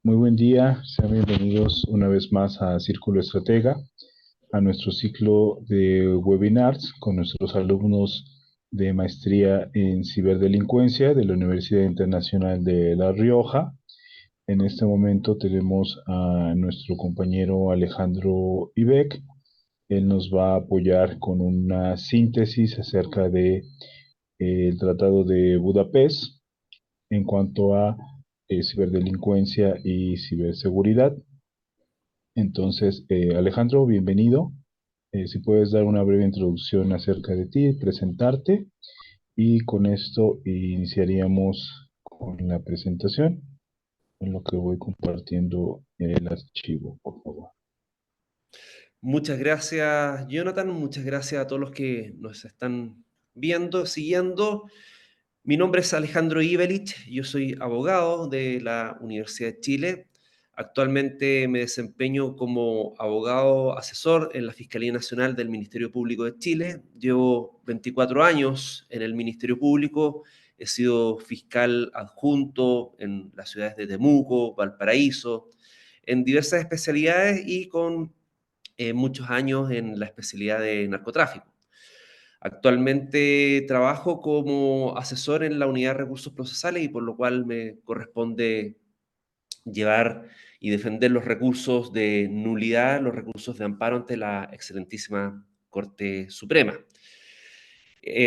Muy buen día, sean bienvenidos una vez más a Círculo Estratega, a nuestro ciclo de webinars con nuestros alumnos de maestría en ciberdelincuencia de la Universidad Internacional de La Rioja. En este momento tenemos a nuestro compañero Alejandro Ibec. Él nos va a apoyar con una síntesis acerca de el Tratado de Budapest en cuanto a ciberdelincuencia y ciberseguridad. Entonces, Alejandro, bienvenido. Si puedes dar una breve introducción acerca de ti, presentarte, y con esto iniciaríamos con la presentación, en lo que voy compartiendo el archivo, por favor. Muchas gracias, Jonathan. Muchas gracias a todos los que nos están viendo, siguiendo. Mi nombre es Alejandro Ibelich. Yo soy abogado de la Universidad de Chile. Actualmente me desempeño como abogado asesor en la Fiscalía Nacional del Ministerio Público de Chile. Llevo 24 años en el Ministerio Público. He sido fiscal adjunto en las ciudades de Temuco, Valparaíso, en diversas especialidades y con muchos años en la especialidad de narcotráfico. Actualmente trabajo como asesor en la unidad de recursos procesales y por lo cual me corresponde llevar y defender los recursos de nulidad, los recursos de amparo ante la excelentísima Corte Suprema.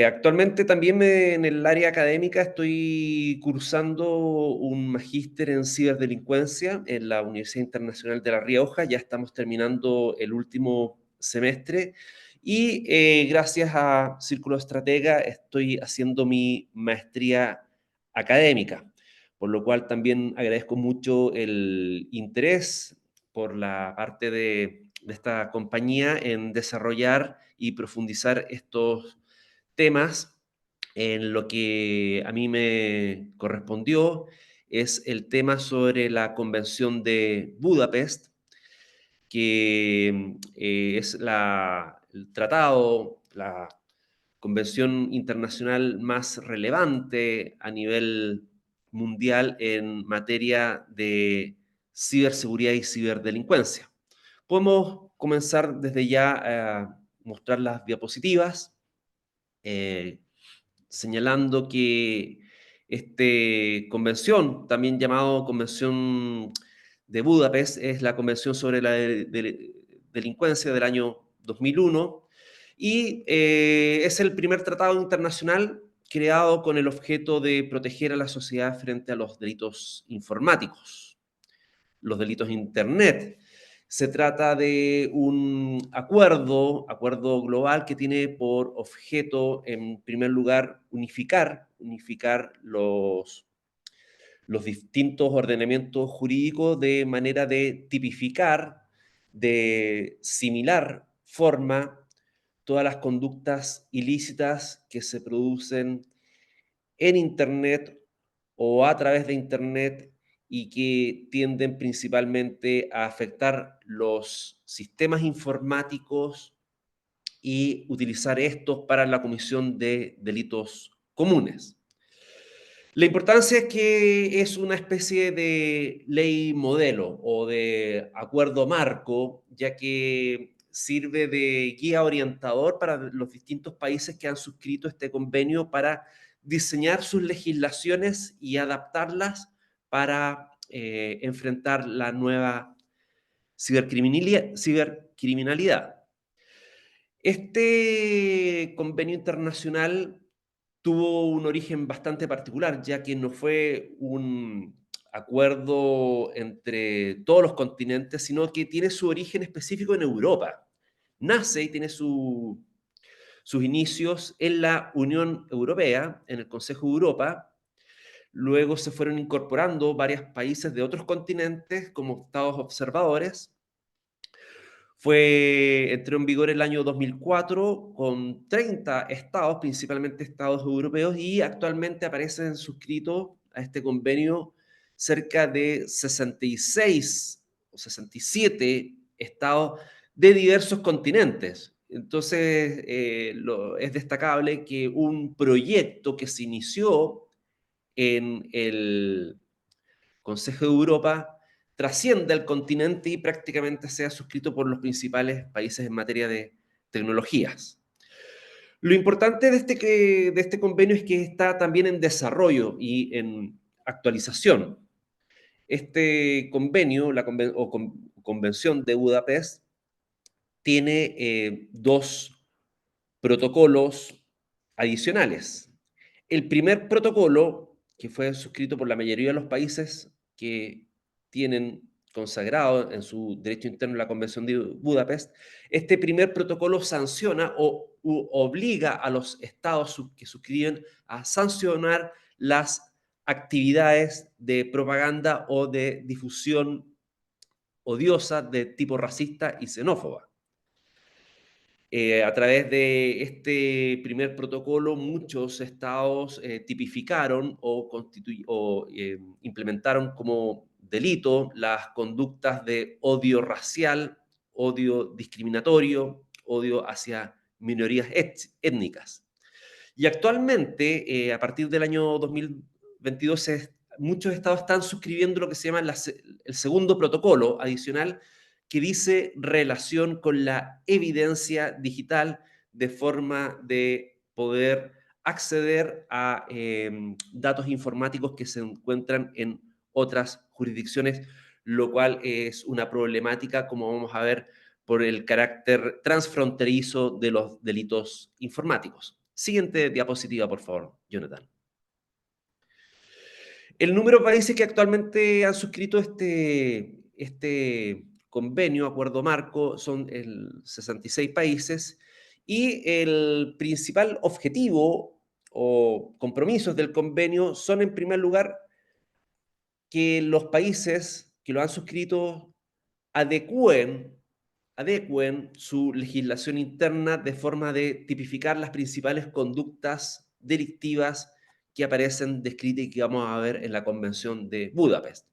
Actualmente también en el área académica estoy cursando un magíster en ciberdelincuencia en la Universidad Internacional de La Rioja. Ya estamos terminando el último semestre y gracias a Círculo Estratega estoy haciendo mi maestría académica, por lo cual también agradezco mucho el interés por la parte de esta compañía en desarrollar y profundizar estos temas. En lo que a mí me correspondió es el tema sobre la Convención de Budapest, que es el tratado, la convención internacional más relevante a nivel mundial en materia de ciberseguridad y ciberdelincuencia. Podemos comenzar desde ya a mostrar las diapositivas. Eh, Señalando que esta convención, también llamado Convención de Budapest, es la Convención sobre la Delincuencia del año 2001 y es el primer tratado internacional creado con el objeto de proteger a la sociedad frente a los delitos informáticos, los delitos de Internet. Se trata de un acuerdo global que tiene por objeto, en primer lugar, unificar los distintos ordenamientos jurídicos de manera de tipificar, de similar forma, todas las conductas ilícitas que se producen en Internet o a través de Internet y que tienden principalmente a afectar los sistemas informáticos y utilizar estos para la comisión de delitos comunes. La importancia es que es una especie de ley modelo o de acuerdo marco, ya que sirve de guía orientador para los distintos países que han suscrito este convenio para diseñar sus legislaciones y adaptarlas para enfrentar la nueva cibercriminalidad. Este convenio internacional tuvo un origen bastante particular, ya que no fue un acuerdo entre todos los continentes, sino que tiene su origen específico en Europa. Nace y tiene sus inicios en la Unión Europea, en el Consejo de Europa. Luego se fueron incorporando varios países de otros continentes como estados observadores. Entró en vigor el año 2004 con 30 estados, principalmente estados europeos, y actualmente aparecen suscritos a este convenio cerca de 66 o 67 estados de diversos continentes. Entonces, es destacable que un proyecto que se inició en el Consejo de Europa trascienda el continente y prácticamente sea suscrito por los principales países en materia de tecnologías. Lo importante de este convenio es que está también en desarrollo y en actualización. Este convenio, Convención de Budapest, tiene dos protocolos adicionales. El primer protocolo, que fue suscrito por la mayoría de los países que tienen consagrado en su derecho interno la Convención de Budapest, este primer protocolo sanciona o obliga a los estados que suscriben a sancionar las actividades de propaganda o de difusión odiosa de tipo racista y xenófoba. A través de este primer protocolo, muchos estados tipificaron o implementaron como delito las conductas de odio racial, odio discriminatorio, odio hacia minorías étnicas. Y actualmente, a partir del año 2022, muchos estados están suscribiendo lo que se llama el segundo protocolo adicional, que dice relación con la evidencia digital de forma de poder acceder a datos informáticos que se encuentran en otras jurisdicciones, lo cual es una problemática, como vamos a ver, por el carácter transfronterizo de los delitos informáticos. Siguiente diapositiva, por favor, Jonathan. El número de países que actualmente han suscrito este convenio, acuerdo marco, son 66 países y el principal objetivo o compromisos del convenio son, en primer lugar, que los países que lo han suscrito adecúen su legislación interna de forma de tipificar las principales conductas delictivas que aparecen descritas y que vamos a ver en la Convención de Budapest.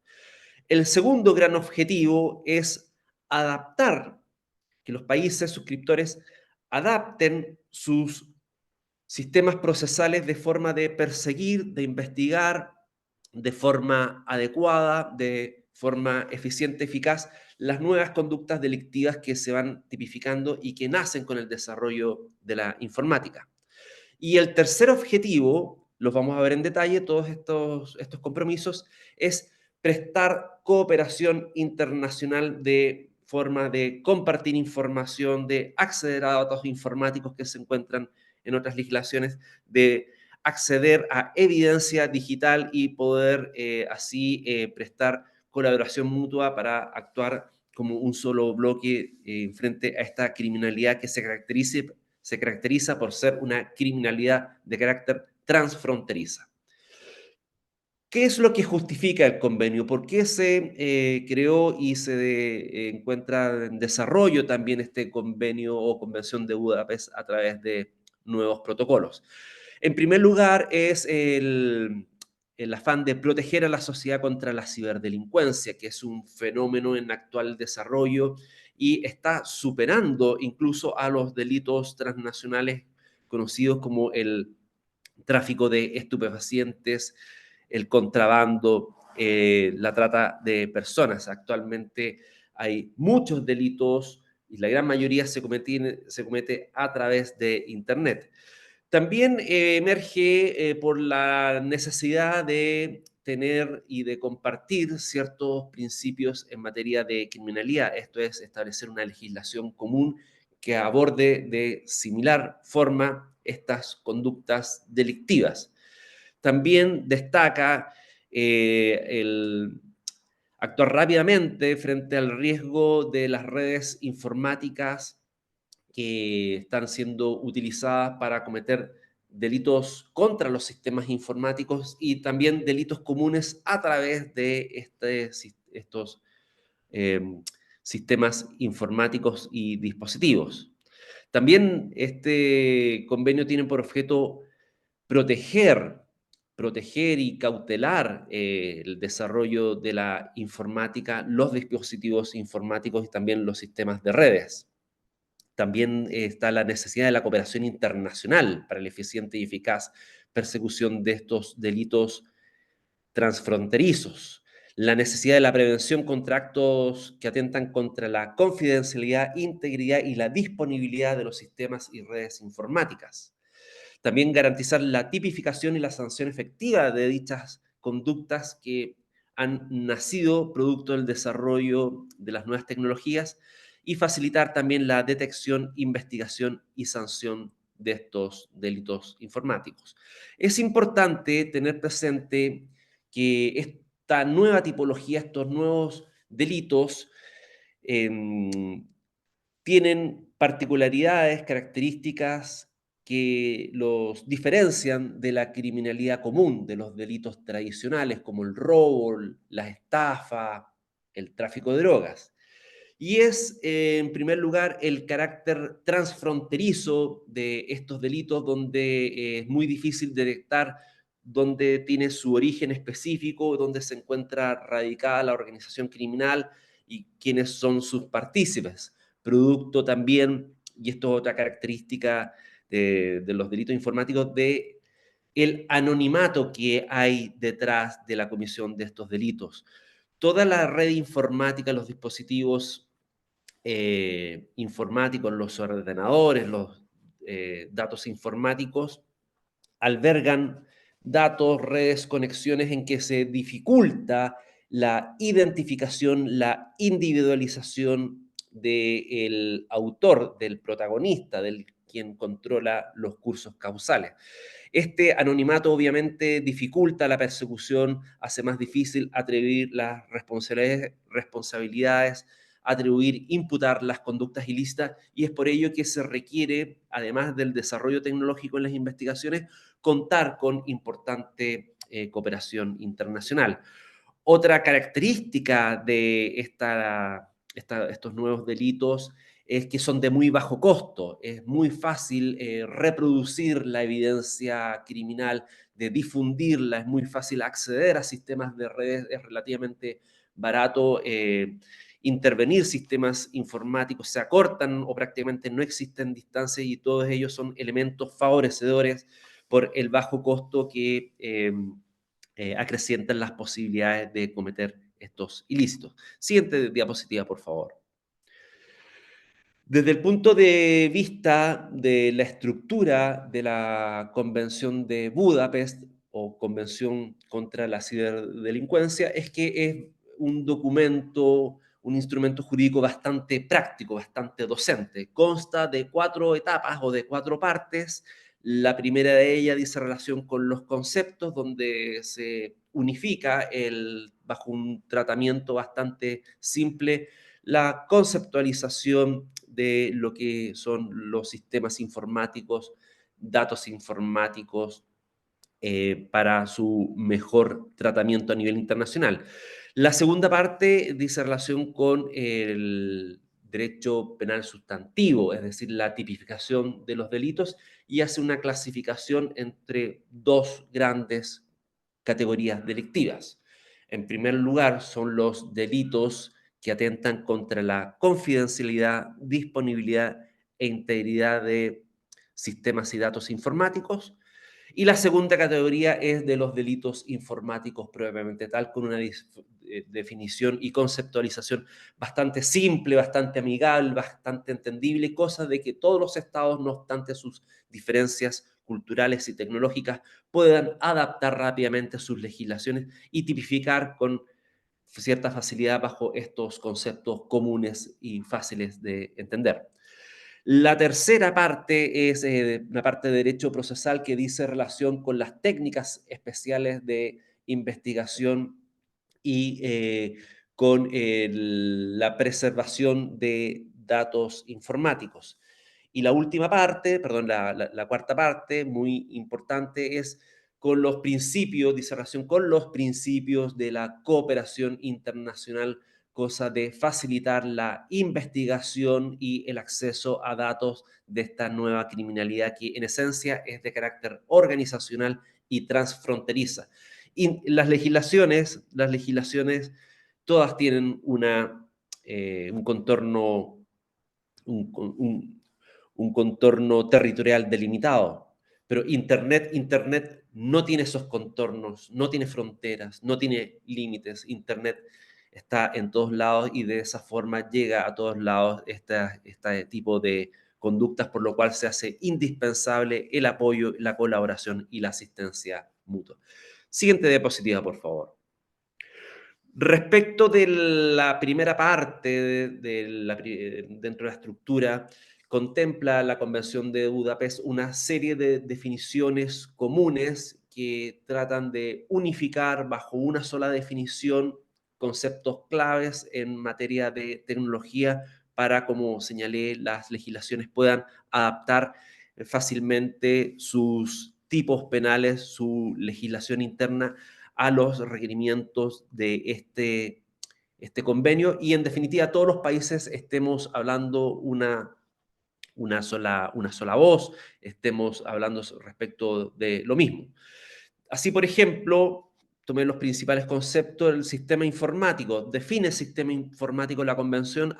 El segundo gran objetivo es adaptar, que los países suscriptores adapten sus sistemas procesales de forma de perseguir, de investigar de forma adecuada, de forma eficiente, eficaz, las nuevas conductas delictivas que se van tipificando y que nacen con el desarrollo de la informática. Y el tercer objetivo, los vamos a ver en detalle, todos estos compromisos, es prestar cooperación internacional de forma de compartir información, de acceder a datos informáticos que se encuentran en otras legislaciones, de acceder a evidencia digital y poder así prestar colaboración mutua para actuar como un solo bloque frente a esta criminalidad que se caracteriza por ser una criminalidad de carácter transfronteriza. ¿Qué es lo que justifica el convenio? ¿Por qué se creó y se encuentra en desarrollo también este convenio o Convención de Budapest a través de nuevos protocolos? En primer lugar, es el afán de proteger a la sociedad contra la ciberdelincuencia, que es un fenómeno en actual desarrollo y está superando incluso a los delitos transnacionales conocidos como el tráfico de estupefacientes, el contrabando, la trata de personas. Actualmente hay muchos delitos y la gran mayoría se comete a través de Internet. También emerge por la necesidad de tener y de compartir ciertos principios en materia de criminalidad. Esto es establecer una legislación común que aborde de similar forma estas conductas delictivas. También destaca el actuar rápidamente frente al riesgo de las redes informáticas que están siendo utilizadas para cometer delitos contra los sistemas informáticos y también delitos comunes a través de estos eh, sistemas informáticos y dispositivos. También este convenio tiene por objeto proteger, proteger y cautelar el desarrollo de la informática, los dispositivos informáticos y también los sistemas de redes. También está la necesidad de la cooperación internacional para la eficiente y eficaz persecución de estos delitos transfronterizos. la necesidad de la prevención contra actos que atentan contra la confidencialidad, integridad y la disponibilidad de los sistemas y redes informáticas. También garantizar la tipificación y la sanción efectiva de dichas conductas que han nacido producto del desarrollo de las nuevas tecnologías y facilitar también la detección, investigación y sanción de estos delitos informáticos. Es importante tener presente que esta nueva tipología, estos nuevos delitos, em, tienen particularidades, características que los diferencian de la criminalidad común, de los delitos tradicionales como el robo, la estafa, el tráfico de drogas. Y es, en primer lugar, el carácter transfronterizo de estos delitos, donde es muy difícil detectar dónde tiene su origen específico, dónde se encuentra radicada la organización criminal y quiénes son sus partícipes. Producto también, y esto es otra característica de los delitos informáticos, de el anonimato que hay detrás de la comisión de estos delitos. Toda la red informática, los dispositivos informáticos, los ordenadores, los datos informáticos, albergan datos, redes, conexiones en que se dificulta la identificación, la individualización del autor, del protagonista, del quien controla los cursos causales. Este anonimato obviamente dificulta la persecución, hace más difícil atribuir las responsabilidades, atribuir, imputar las conductas ilícitas, y es por ello que se requiere, además del desarrollo tecnológico en las investigaciones, contar con importante cooperación internacional. Otra característica de estos nuevos delitos es que son de muy bajo costo. Es muy fácil reproducir la evidencia criminal, de difundirla, es muy fácil acceder a sistemas de redes, es relativamente barato intervenir sistemas informáticos, se acortan o prácticamente no existen distancias y todos ellos son elementos favorecedores por el bajo costo que acrecientan las posibilidades de cometer estos ilícitos. Siguiente diapositiva, por favor. Desde el punto de vista de la estructura de la Convención de Budapest o Convención contra la Ciberdelincuencia, es que es un documento, un instrumento jurídico bastante práctico, bastante docente. Consta de 4 etapas o de 4 partes. La primera de ellas dice relación con los conceptos, donde se unifica bajo un tratamiento bastante simple la conceptualización de lo que son los sistemas informáticos, datos informáticos, para su mejor tratamiento a nivel internacional. La segunda parte dice relación con el derecho penal sustantivo, es decir, la tipificación de los delitos, y hace una clasificación entre dos grandes categorías delictivas. En primer lugar, son los delitos que atentan contra la confidencialidad, disponibilidad e integridad de sistemas y datos informáticos. Y la segunda categoría es de los delitos informáticos propiamente tal, con una definición y conceptualización bastante simple, bastante amigable, bastante entendible, cosa de que todos los estados, no obstante sus diferencias culturales y tecnológicas, puedan adaptar rápidamente sus legislaciones y tipificar con cierta facilidad bajo estos conceptos comunes y fáciles de entender. La tercera parte es una parte de derecho procesal que dice relación con las técnicas especiales de investigación y con la preservación de datos informáticos. Y la última parte, perdón, la cuarta parte, muy importante, es con los principios, dice relación con los principios de la cooperación internacional, cosa de facilitar la investigación y el acceso a datos de esta nueva criminalidad que en esencia es de carácter organizacional y transfronteriza. Y las legislaciones todas tienen un contorno, un, un- un contorno territorial delimitado, pero Internet no tiene esos contornos, no tiene fronteras, no tiene límites. Internet está en todos lados y de esa forma llega a todos lados este tipo de conductas, por lo cual se hace indispensable el apoyo, la colaboración y la asistencia mutua. Siguiente diapositiva, por favor. Respecto de la primera parte dentro de la estructura, contempla la Convención de Budapest una serie de definiciones comunes que tratan de unificar bajo una sola definición conceptos claves en materia de tecnología para, como señalé, las legislaciones puedan adaptar fácilmente sus tipos penales, su legislación interna a los requerimientos de este convenio y en definitiva todos los países estemos hablando una sola voz, estemos hablando respecto de lo mismo. Así, por ejemplo, tomé los principales conceptos del sistema informático. Define el sistema informático la convención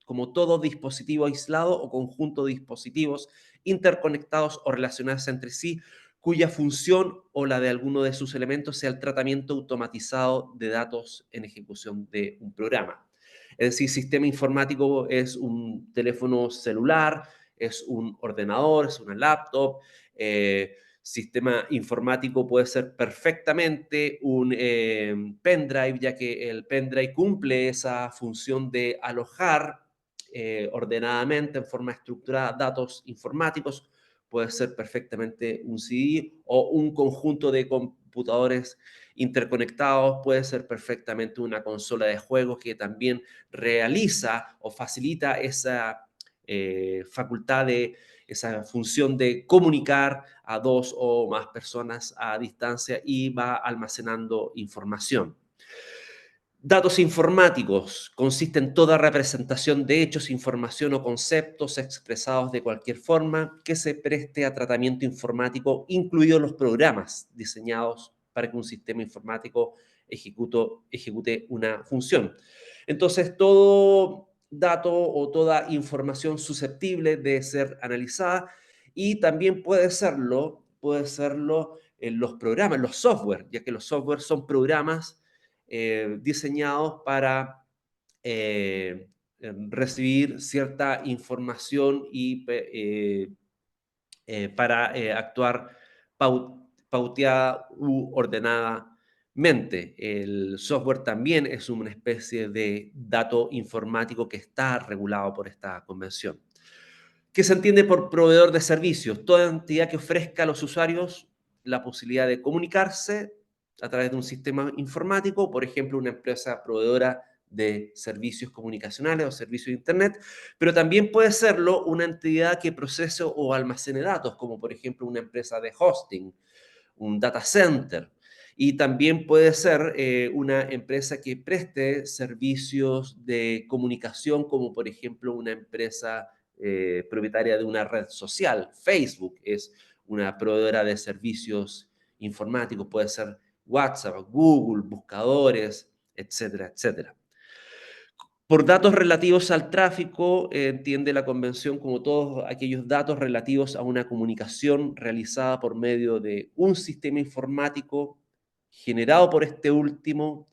como todo dispositivo aislado o conjunto de dispositivos interconectados o relacionados entre sí, cuya función o la de alguno de sus elementos sea el tratamiento automatizado de datos en ejecución de un programa. Es decir, sistema informático es un teléfono celular, es un ordenador, es una laptop, sistema informático puede ser perfectamente un pendrive, ya que el pendrive cumple esa función de alojar ordenadamente en forma estructurada datos informáticos. Puede ser perfectamente un CD o un conjunto de computadores interconectados, puede ser perfectamente una consola de juegos que también realiza o facilita esa facultad de esa función de comunicar a dos o más personas a distancia y va almacenando información. Datos informáticos consiste en toda representación de hechos, información o conceptos expresados de cualquier forma que se preste a tratamiento informático, incluidos los programas diseñados para que un sistema informático ejecute una función. Entonces, todo dato o toda información susceptible de ser analizada y también puede serlo en los programas, en los software, ya que los software son programas diseñados para recibir cierta información y para actuar pauteada u ordenadamente. El software también es una especie de dato informático que está regulado por esta convención. ¿Qué se entiende por proveedor de servicios? Toda entidad que ofrezca a los usuarios la posibilidad de comunicarse a través de un sistema informático, por ejemplo, una empresa proveedora de servicios comunicacionales o servicios de Internet, pero también puede serlo una entidad que procese o almacene datos, como por ejemplo una empresa de hosting, un data center. Y también puede ser una empresa que preste servicios de comunicación, como por ejemplo una empresa propietaria de una red social. Facebook es una proveedora de servicios informáticos, puede ser WhatsApp, Google, buscadores, etcétera, etcétera. Por datos relativos al tráfico, entiende la convención como todos aquellos datos relativos a una comunicación realizada por medio de un sistema informático generado por este último,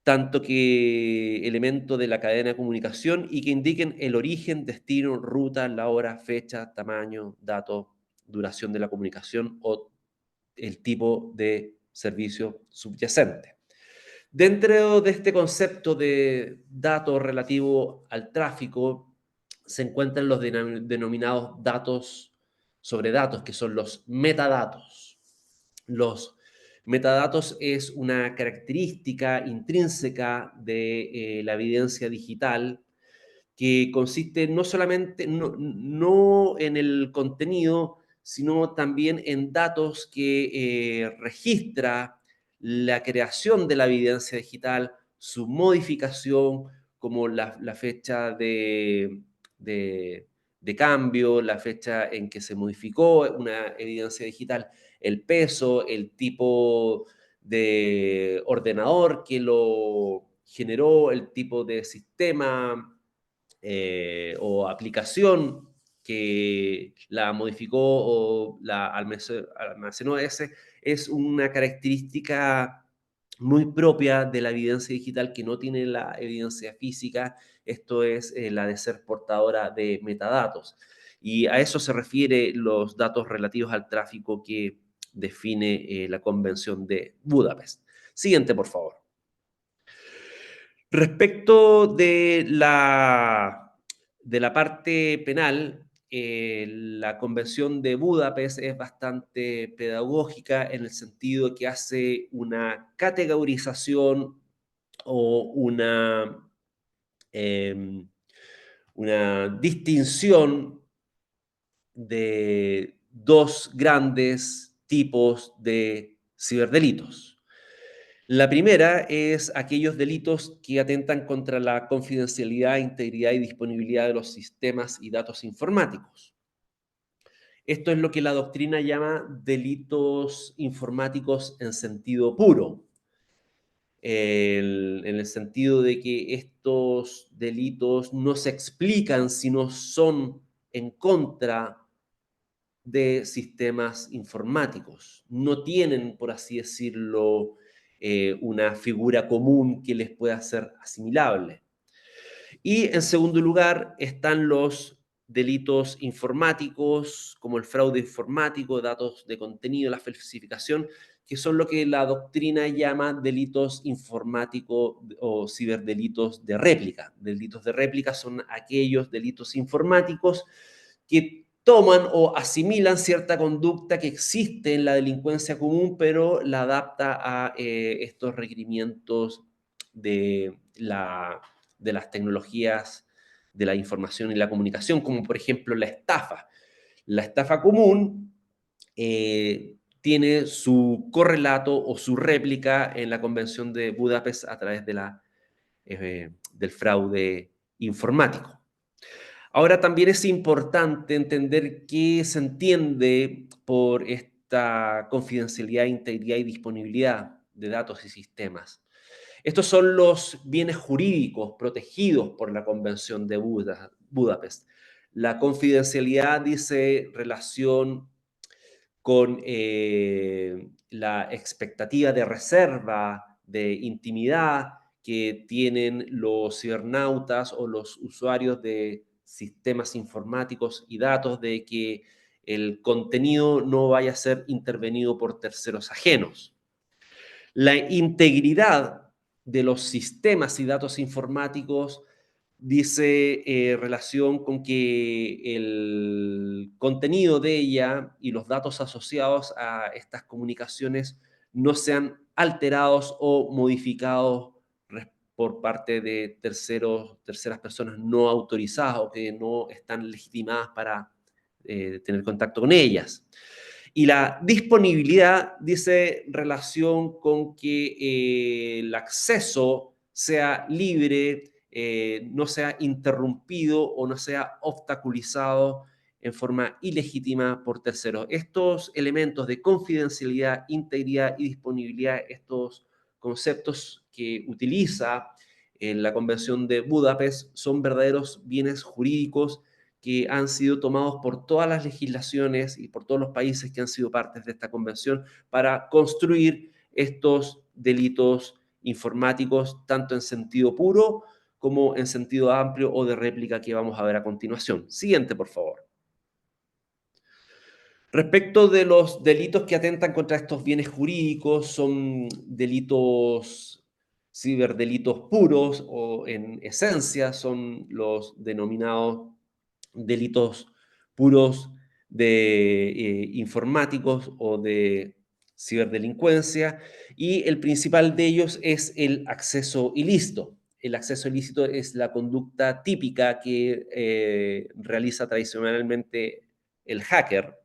tanto que elemento de la cadena de comunicación y que indiquen el origen, destino, ruta, la hora, fecha, tamaño, dato, duración de la comunicación o el tipo de servicio subyacente. Dentro de este concepto de datos relativo al tráfico, se encuentran los denominados datos sobre datos, que son los metadatos. Los metadatos es una característica intrínseca de la evidencia digital que consiste no solamente, no en el contenido, sino también en datos que registra la creación de la evidencia digital, su modificación, como la fecha de, de cambio, la fecha en que se modificó una evidencia digital, el peso, el tipo de ordenador que lo generó, el tipo de sistema o aplicación que la modificó o la almacenó, es una característica muy propia de la evidencia digital que no tiene la evidencia física. Esto es la de ser portadora de metadatos. Y a eso se refiere los datos relativos al tráfico que define la Convención de Budapest. Siguiente, por favor. Respecto de la parte penal, la Convención de Budapest es bastante pedagógica en el sentido que hace una categorización o una distinción de dos grandes tipos de ciberdelitos. La primera es aquellos delitos que atentan contra la confidencialidad, integridad y disponibilidad de los sistemas y datos informáticos. Esto es lo que la doctrina llama delitos informáticos en sentido puro, en el sentido de que estos delitos no se explican si no son en contra de sistemas informáticos. No tienen, por así decirlo, una figura común que les pueda ser asimilable. Y en segundo lugar están los delitos informáticos, como el fraude informático, datos de contenido, la falsificación, que son lo que la doctrina llama delitos informáticos o ciberdelitos de réplica. Delitos de réplica son aquellos delitos informáticos que toman o asimilan cierta conducta que existe en la delincuencia común, pero la adapta a estos requerimientos de, de las tecnologías de la información y la comunicación, como por ejemplo la estafa. La estafa común tiene su correlato o su réplica en la Convención de Budapest a través del fraude informático. Ahora también es importante entender qué se entiende por esta confidencialidad, integridad y disponibilidad de datos y sistemas. Estos son los bienes jurídicos protegidos por la Convención de Budapest. La confidencialidad dice relación con la expectativa de reserva, de intimidad que tienen los cibernautas o los usuarios de sistemas informáticos y datos, de que el contenido no vaya a ser intervenido por terceros ajenos. La integridad de los sistemas y datos informáticos dice relación con que el contenido de ella y los datos asociados a estas comunicaciones no sean alterados o modificados por parte de terceras personas no autorizadas o que no están legitimadas para tener contacto con ellas. Y la disponibilidad dice relación con que el acceso sea libre, no sea interrumpido o no sea obstaculizado en forma ilegítima por terceros. Estos elementos de confidencialidad, integridad y disponibilidad, estos conceptos que utiliza la Convención de Budapest, son verdaderos bienes jurídicos que han sido tomados por todas las legislaciones y por todos los países que han sido partes de esta convención para construir estos delitos informáticos, tanto en sentido puro como en sentido amplio o de réplica que vamos a ver a continuación. Siguiente, por favor. Respecto de los delitos que atentan contra estos bienes jurídicos, son delitos, ciberdelitos puros o en esencia son los denominados delitos puros de informáticos o de ciberdelincuencia, y el principal de ellos es el acceso ilícito. El acceso ilícito es la conducta típica que realiza tradicionalmente el hacker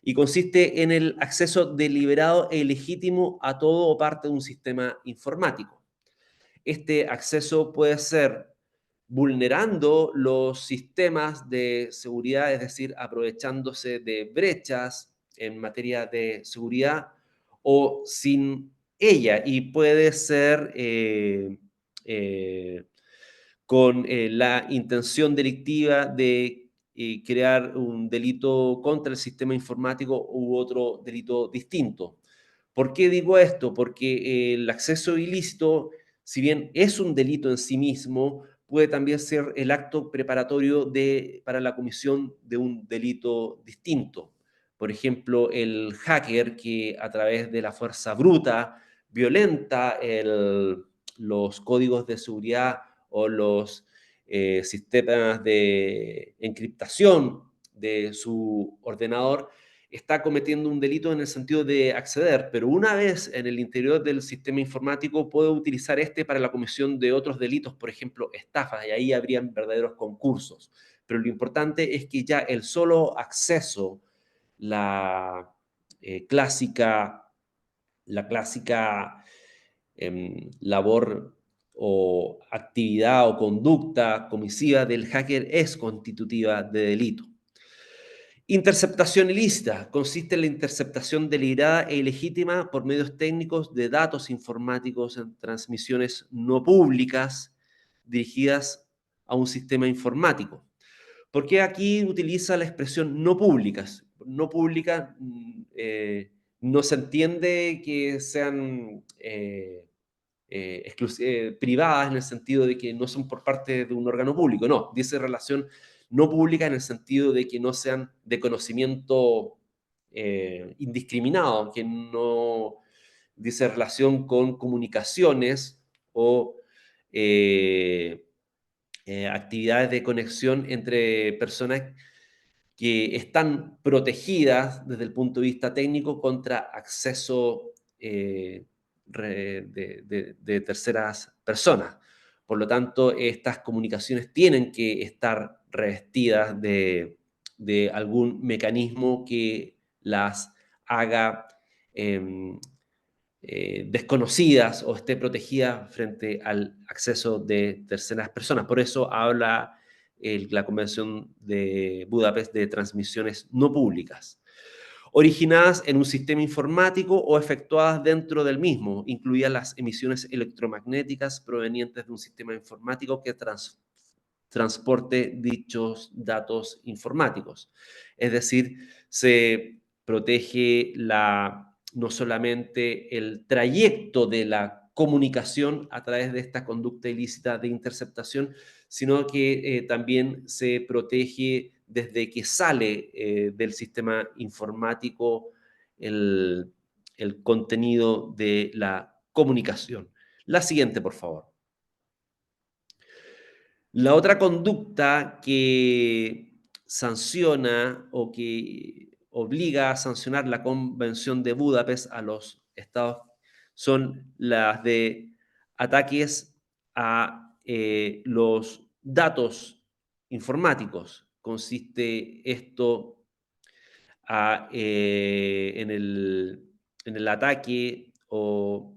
y consiste en el acceso deliberado e ilegítimo a todo o parte de un sistema informático. Este acceso puede ser vulnerando los sistemas de seguridad, es decir, aprovechándose de brechas en materia de seguridad o sin ella, y puede ser con la intención delictiva de crear un delito contra el sistema informático u otro delito distinto. ¿Por qué digo esto? Porque el acceso ilícito, si bien es un delito en sí mismo, puede también ser el acto preparatorio para la comisión de un delito distinto. Por ejemplo, el hacker que a través de la fuerza bruta violenta los códigos de seguridad o los sistemas de encriptación de su ordenador, está cometiendo un delito en el sentido de acceder, pero una vez en el interior del sistema informático puede utilizar este para la comisión de otros delitos, por ejemplo, estafas, y ahí habrían verdaderos concursos. Pero lo importante es que ya el solo acceso, la clásica labor o actividad o conducta comisiva del hacker es constitutiva de delito. Interceptación ilícita consiste en la interceptación deliberada e ilegítima por medios técnicos de datos informáticos en transmisiones no públicas dirigidas a un sistema informático. ¿Por qué aquí utiliza la expresión no públicas? No públicas no se entiende que sean privadas en el sentido de que no son por parte de un órgano público, no, dice relación no pública en el sentido de que no sean de conocimiento indiscriminado, que no dice relación con comunicaciones o actividades de conexión entre personas que están protegidas desde el punto de vista técnico contra acceso de terceras personas. Por lo tanto, estas comunicaciones tienen que estar revestidas de algún mecanismo que las haga desconocidas o esté protegida frente al acceso de terceras personas. Por eso habla la Convención de Budapest de transmisiones no públicas, originadas en un sistema informático o efectuadas dentro del mismo, incluidas las emisiones electromagnéticas provenientes de un sistema informático que transporte dichos datos informáticos. Es decir, se protege no solamente el trayecto de la comunicación a través de esta conducta ilícita de interceptación, sino que también se protege desde que sale del sistema informático el, el contenido de la comunicación. La siguiente, por favor. La otra conducta que sanciona o que obliga a sancionar la Convención de Budapest a los estados son las de ataques a los datos informáticos. Consiste esto en el ataque o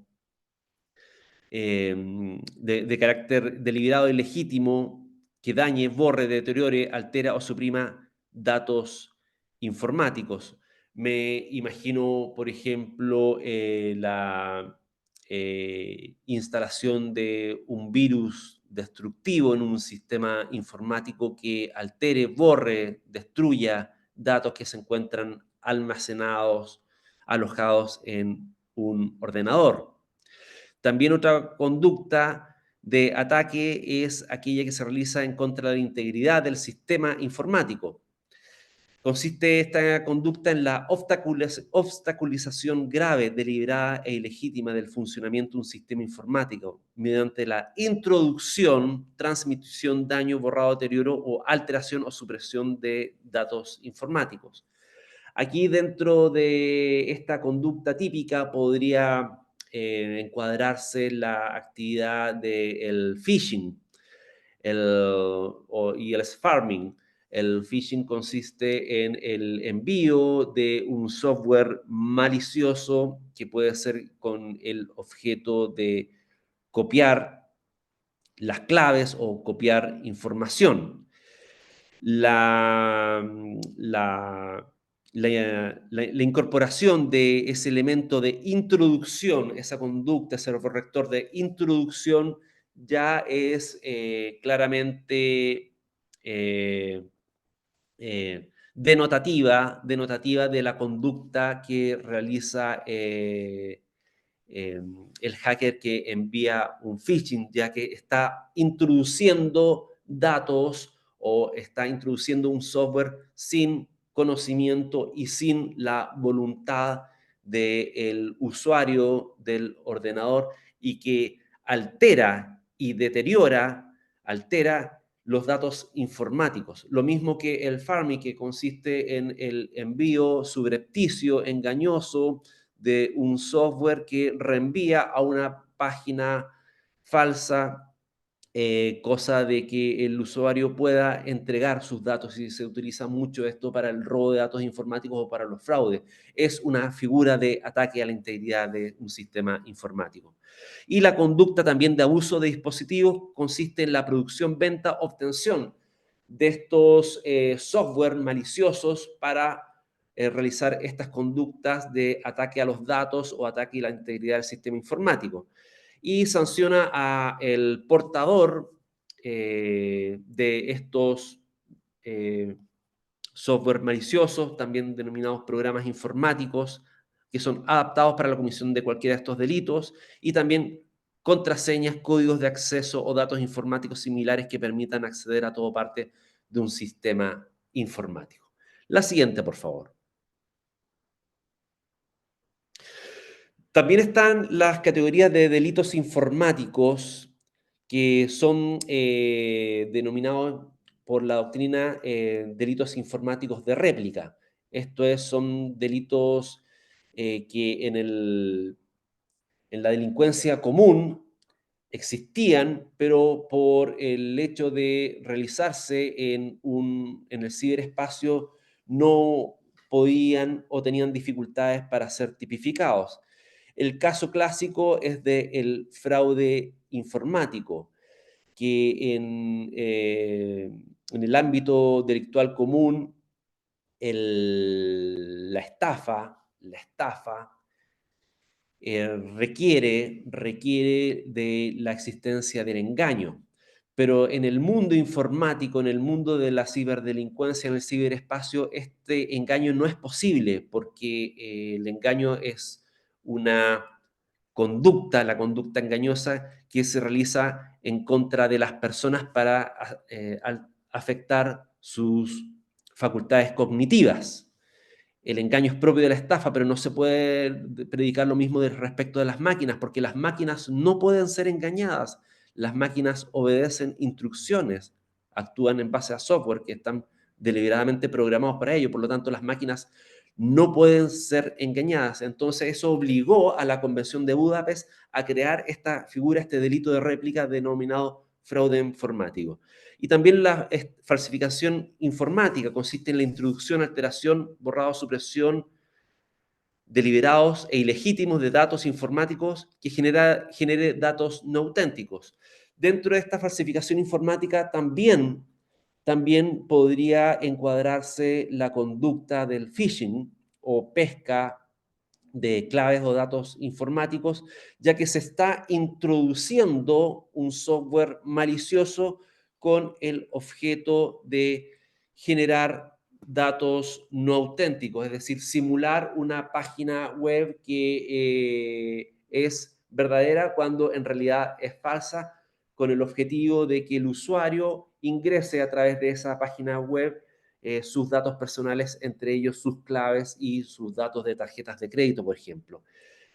de carácter deliberado y legítimo que dañe, borre, deteriore, altera o suprima datos informáticos. Me imagino, por ejemplo, la instalación de un virus destructivo en un sistema informático que altere, borre, destruya datos que se encuentran almacenados, alojados en un ordenador. También otra conducta de ataque es aquella que se realiza en contra de la integridad del sistema informático. Consiste esta conducta en la obstaculización grave, deliberada e ilegítima del funcionamiento de un sistema informático mediante la introducción, transmisión, daño, borrado, deterioro o alteración o supresión de datos informáticos. Aquí dentro de esta conducta típica podría encuadrarse la actividad del phishing y el spamming. El phishing consiste en el envío de un software malicioso que puede ser con el objeto de copiar las claves o copiar información. La, la, la incorporación de ese elemento de introducción, esa conducta, ese rector de introducción, ya es claramente denotativa de la conducta que realiza el hacker que envía un phishing, ya que está introduciendo datos o está introduciendo un software sin conocimiento y sin la voluntad del usuario del ordenador y que altera y altera los datos informáticos. Lo mismo que el pharming, que consiste en el envío subrepticio, engañoso, de un software que reenvía a una página falsa, cosa de que el usuario pueda entregar sus datos, y se utiliza mucho esto para el robo de datos informáticos o para los fraudes. Es una figura de ataque a la integridad de un sistema informático. Y la conducta también de abuso de dispositivos consiste en la producción, venta, obtención de estos software maliciosos para realizar estas conductas de ataque a los datos o ataque a la integridad del sistema informático. Y sanciona al portador de estos software maliciosos, también denominados programas informáticos, que son adaptados para la comisión de cualquiera de estos delitos, y también contraseñas, códigos de acceso o datos informáticos similares que permitan acceder a toda parte de un sistema informático. La siguiente, por favor. También están las categorías de delitos informáticos que son denominados por la doctrina delitos informáticos de réplica. Esto es, son delitos que en la delincuencia común existían, pero por el hecho de realizarse en el ciberespacio no podían o tenían dificultades para ser tipificados. El caso clásico es del fraude informático, que en el ámbito delictual común, la estafa requiere de la existencia del engaño. Pero en el mundo informático, en el mundo de la ciberdelincuencia, en el ciberespacio, este engaño no es posible porque el engaño es una conducta, la conducta engañosa que se realiza en contra de las personas para afectar sus facultades cognitivas. El engaño es propio de la estafa, pero no se puede predicar lo mismo respecto de las máquinas, porque las máquinas no pueden ser engañadas. Las máquinas obedecen instrucciones, actúan en base a software que están deliberadamente programados para ello. Por lo tanto, las máquinas no pueden ser engañadas. Entonces, eso obligó a la Convención de Budapest a crear esta figura, este delito de réplica denominado fraude informático. Y también la falsificación informática consiste en la introducción, alteración, borrado, supresión deliberados e ilegítimos de datos informáticos que genere datos no auténticos. Dentro de esta falsificación informática también podría encuadrarse la conducta del phishing o pesca de claves o datos informáticos, ya que se está introduciendo un software malicioso con el objeto de generar datos no auténticos, es decir, simular una página web que es verdadera cuando en realidad es falsa, con el objetivo de que el usuario ingrese a través de esa página web sus datos personales, entre ellos sus claves y sus datos de tarjetas de crédito, por ejemplo.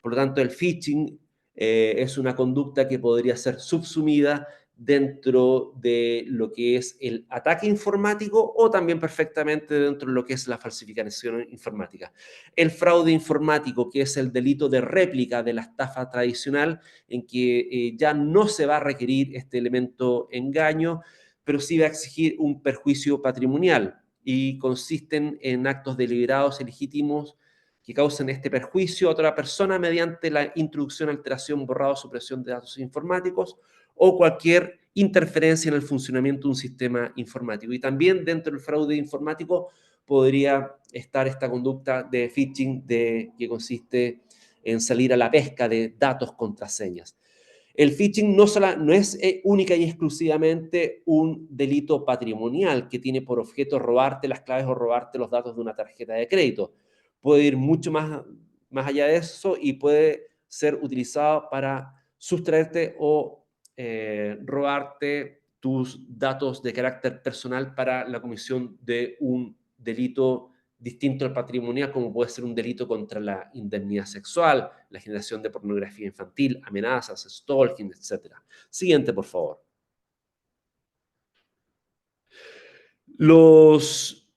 Por lo tanto, el phishing es una conducta que podría ser subsumida dentro de lo que es el ataque informático o también perfectamente dentro de lo que es la falsificación informática. El fraude informático, que es el delito de réplica de la estafa tradicional, en que ya no se va a requerir este elemento engaño, pero sí va a exigir un perjuicio patrimonial y consisten en actos deliberados y legítimos que causen este perjuicio a otra persona mediante la introducción, alteración, borrado, supresión de datos informáticos o cualquier interferencia en el funcionamiento de un sistema informático. Y también dentro del fraude informático podría estar esta conducta de phishing que consiste en salir a la pesca de datos contraseñas. El phishing no es única y exclusivamente un delito patrimonial que tiene por objeto robarte las claves o robarte los datos de una tarjeta de crédito. Puede ir mucho más allá de eso y puede ser utilizado para sustraerte o robarte tus datos de carácter personal para la comisión de un delito distinto al patrimonial, como puede ser un delito contra la indemnidad sexual, la generación de pornografía infantil, amenazas, stalking, etc. Siguiente, por favor. Los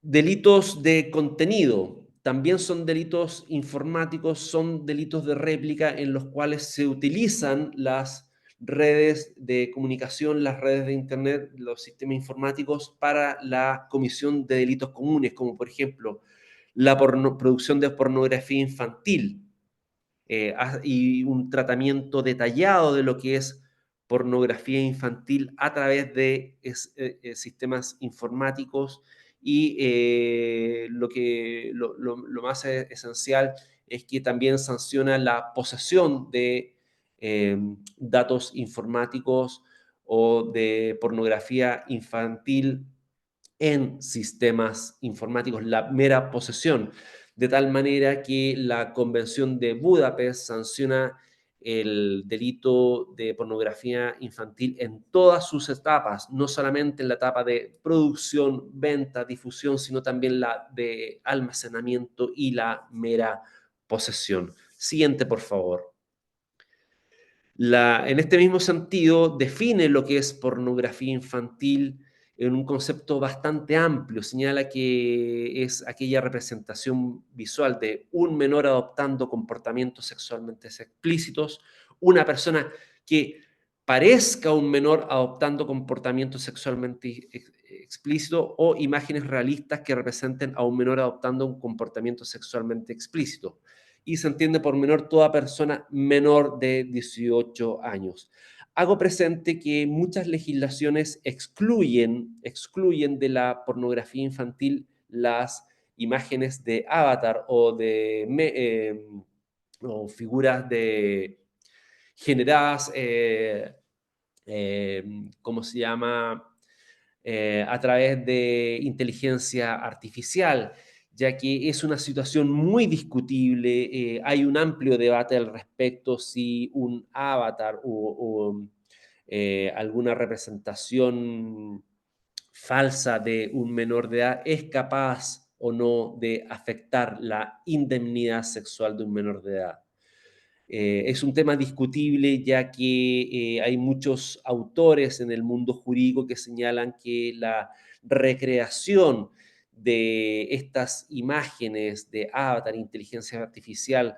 delitos de contenido también son delitos informáticos, son delitos de réplica en los cuales se utilizan las redes de comunicación, las redes de Internet, los sistemas informáticos para la comisión de delitos comunes, como por ejemplo la producción de pornografía infantil y un tratamiento detallado de lo que es pornografía infantil a través de sistemas informáticos y lo más esencial es que también sanciona la posesión de datos informáticos o de pornografía infantil en sistemas informáticos, la mera posesión, de tal manera que la Convención de Budapest sanciona el delito de pornografía infantil en todas sus etapas, no solamente en la etapa de producción, venta, difusión, sino también la de almacenamiento y la mera posesión. Siguiente, por favor. En este mismo sentido, define lo que es pornografía infantil en un concepto bastante amplio. Señala que es aquella representación visual de un menor adoptando comportamientos sexualmente explícitos, una persona que parezca un menor adoptando comportamientos sexualmente explícitos o imágenes realistas que representen a un menor adoptando un comportamiento sexualmente explícito y se entiende por menor toda persona menor de 18 años. Hago presente que muchas legislaciones excluyen de la pornografía infantil las imágenes de avatar o figuras generadas, ¿cómo se llama? A través de inteligencia artificial, ya que es una situación muy discutible. Hay un amplio debate al respecto si un avatar o alguna representación falsa de un menor de edad es capaz o no de afectar la indemnidad sexual de un menor de edad. Es un tema discutible ya que hay muchos autores en el mundo jurídico que señalan que la recreación de estas imágenes de avatar, inteligencia artificial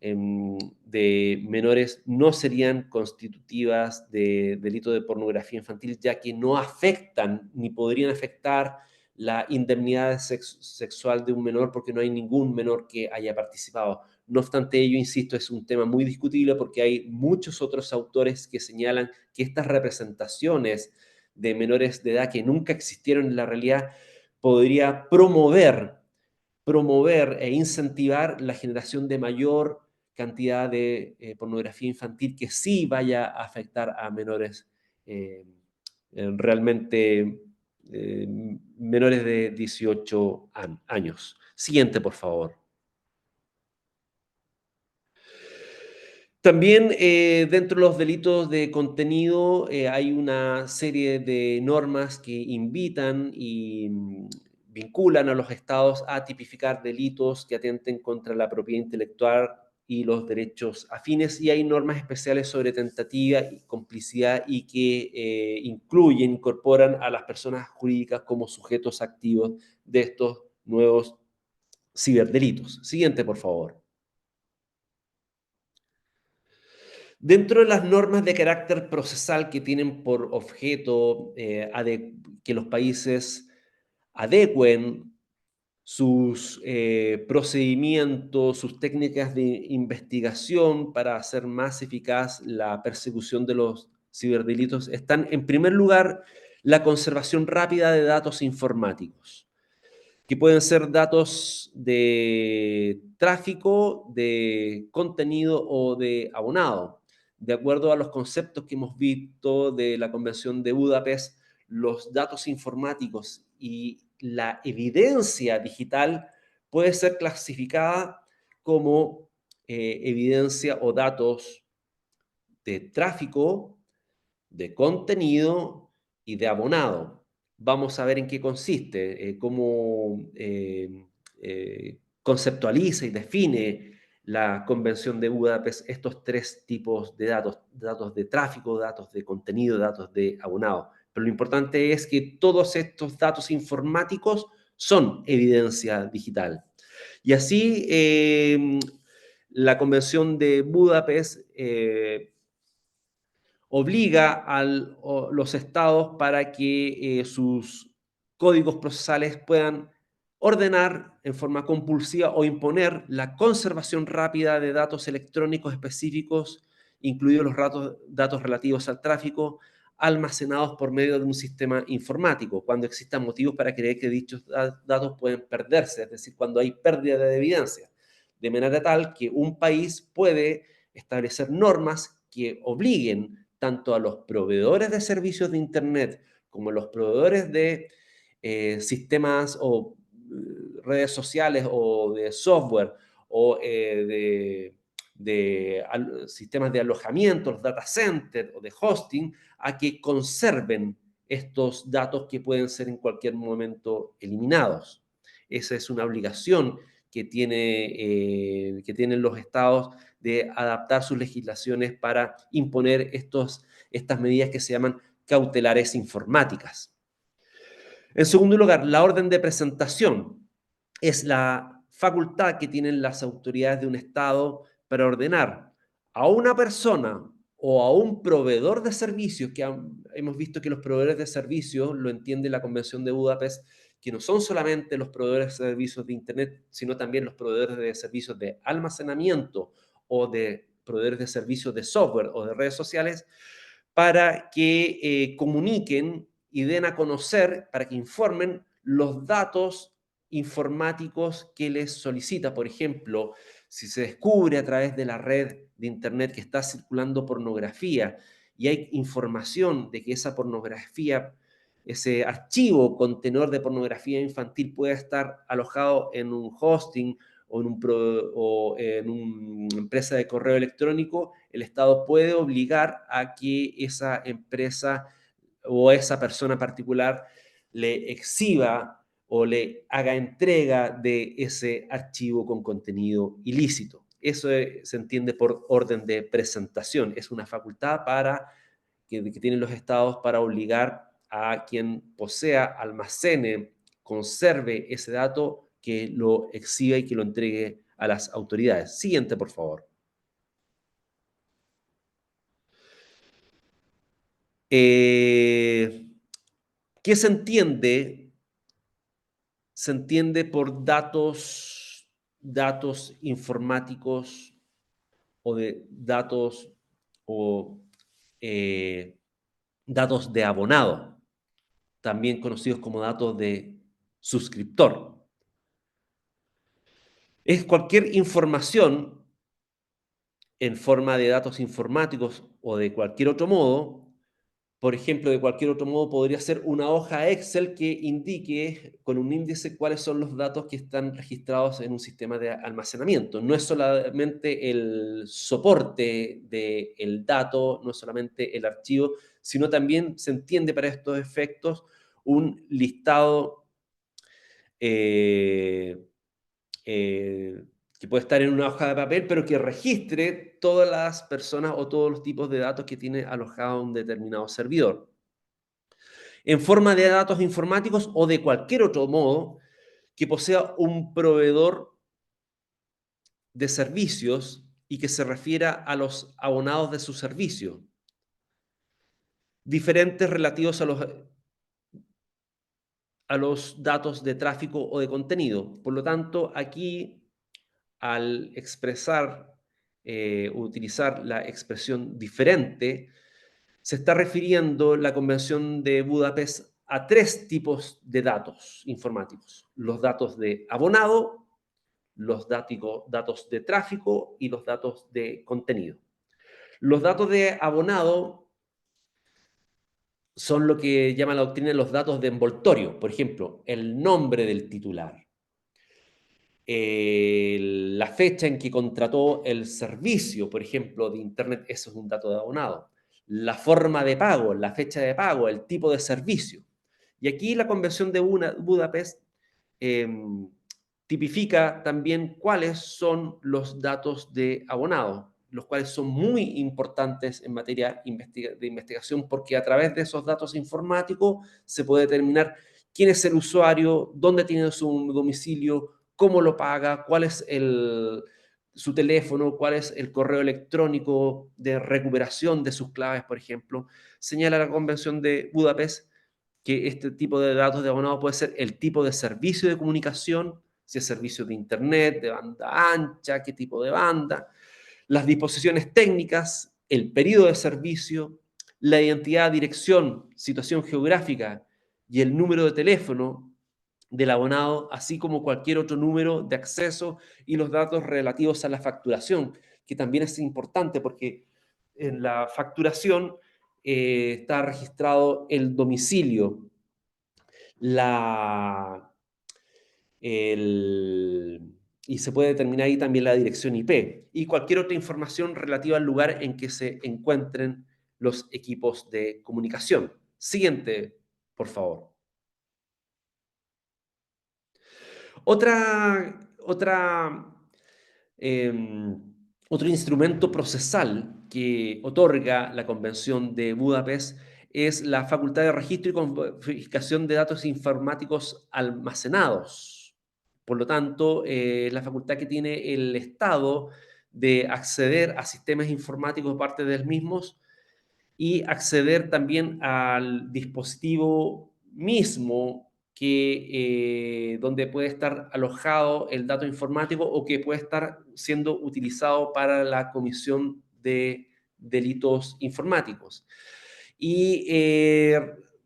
de menores no serían constitutivas de delito de pornografía infantil, ya que no afectan ni podrían afectar la indemnidad sexual de un menor porque no hay ningún menor que haya participado. No obstante ello, insisto, es un tema muy discutible porque hay muchos otros autores que señalan que estas representaciones de menores de edad que nunca existieron en la realidad podría promover e incentivar la generación de mayor cantidad de pornografía infantil que sí vaya a afectar a menores eh, realmente menores de 18 años. Siguiente, por favor. También dentro de los delitos de contenido hay una serie de normas que invitan y vinculan a los estados a tipificar delitos que atenten contra la propiedad intelectual y los derechos afines, y hay normas especiales sobre tentativa y complicidad y que incorporan a las personas jurídicas como sujetos activos de estos nuevos ciberdelitos. Siguiente, por favor. Dentro de las normas de carácter procesal que tienen por objeto que los países adecuen sus procedimientos, sus técnicas de investigación para hacer más eficaz la persecución de los ciberdelitos, están en primer lugar la conservación rápida de datos informáticos, que pueden ser datos de tráfico, de contenido o de abonado. de acuerdo a los conceptos que hemos visto de la Convención de Budapest, los datos informáticos y la evidencia digital puede ser clasificada como evidencia o datos de tráfico, de contenido y de abonado. Vamos a ver en qué consiste, cómo conceptualiza y define la Convención de Budapest estos tres tipos de datos: datos de tráfico, datos de contenido, datos de abonado. Pero lo importante es que todos estos datos informáticos son evidencia digital. Y así, la Convención de Budapest obliga a los estados para que sus códigos procesales puedan ordenar en forma compulsiva o imponer la conservación rápida de datos electrónicos específicos, incluidos los datos relativos al tráfico, almacenados por medio de un sistema informático, cuando existan motivos para creer que dichos datos pueden perderse, es decir, cuando hay pérdida de evidencia, de manera tal que un país puede establecer normas que obliguen tanto a los proveedores de servicios de Internet como a los proveedores de sistemas o redes sociales o de software o sistemas de alojamiento, los data centers o de hosting, a que conserven estos datos que pueden ser en cualquier momento eliminados. Esa es una obligación que tienen los estados de adaptar sus legislaciones para imponer estas medidas que se llaman cautelares informáticas. En segundo lugar, la orden de presentación es la facultad que tienen las autoridades de un estado para ordenar a una persona o a un proveedor de servicios, que hemos visto que los proveedores de servicios, lo entiende la Convención de Budapest, que no son solamente los proveedores de servicios de Internet, sino también los proveedores de servicios de almacenamiento o de proveedores de servicios de software o de redes sociales, para que comuniquen y den a conocer, para que informen los datos informáticos que les solicita. Por ejemplo, si se descubre a través de la red de Internet que está circulando pornografía y hay información de que esa pornografía, ese archivo contenedor de pornografía infantil puede estar alojado en un hosting o en una empresa de correo electrónico, el Estado puede obligar a que esa empresa o esa persona particular le exhiba o le haga entrega de ese archivo con contenido ilícito. Eso se entiende por orden de presentación. Es una facultad que tienen los estados para obligar a quien posea, almacene, conserve ese dato, que lo exhiba y que lo entregue a las autoridades. Siguiente, por favor. ¿Qué se entiende? Se entiende por datos informáticos o de datos o datos de abonado, también conocidos como datos de suscriptor. Es cualquier información en forma de datos informáticos o de cualquier otro modo. Por ejemplo, de cualquier otro modo podría ser una hoja Excel que indique con un índice cuáles son los datos que están registrados en un sistema de almacenamiento. No es solamente el soporte del dato, no es solamente el archivo, sino también se entiende para estos efectos un listado eh, que puede estar en una hoja de papel, pero que registre todas las personas o todos los tipos de datos que tiene alojado un determinado servidor, en forma de datos informáticos o de cualquier otro modo que posea un proveedor de servicios y que se refiera a los abonados de su servicio, diferentes relativos a los datos de tráfico o de contenido. Por lo tanto, aquí, al utilizar la expresión diferente, se está refiriendo la Convención de Budapest a tres tipos de datos informáticos: los datos de abonado, los datos de tráfico y los datos de contenido. Los datos de abonado son lo que llama la doctrina los datos de envoltorio. Por ejemplo, el nombre del titular, la fecha en que contrató el servicio, por ejemplo, de Internet, eso es un dato de abonado. La forma de pago, la fecha de pago, el tipo de servicio. Y aquí la Convención de Budapest tipifica también cuáles son los datos de abonado, los cuales son muy importantes en materia de investigación porque a través de esos datos informáticos se puede determinar quién es el usuario, dónde tiene su domicilio, cómo lo paga, cuál es su teléfono, cuál es el correo electrónico de recuperación de sus claves, por ejemplo. Señala la Convención de Budapest que este tipo de datos de abonado puede ser el tipo de servicio de comunicación, si es servicio de internet, de banda ancha, qué tipo de banda, las disposiciones técnicas, el periodo de servicio, la identidad, dirección, situación geográfica y el número de teléfono del abonado, así como cualquier otro número de acceso y los datos relativos a la facturación, que también es importante porque en la facturación está registrado el domicilio, la, y se puede determinar ahí también la dirección IP y cualquier otra información relativa al lugar en que se encuentren los equipos de comunicación. Siguiente, por favor. Otra eh, otro instrumento procesal que otorga la Convención de Budapest es la facultad de registro y confiscación de datos informáticos almacenados. Por lo tanto, la facultad que tiene el Estado de acceder a sistemas informáticos parte del mismos y acceder también al dispositivo mismo donde puede estar alojado el dato informático o que puede estar siendo utilizado para la comisión de delitos informáticos. Y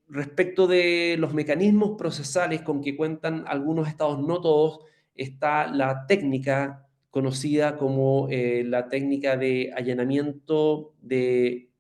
respecto de los mecanismos procesales con que cuentan algunos estados, no todos, está la técnica conocida como la técnica de allanamiento de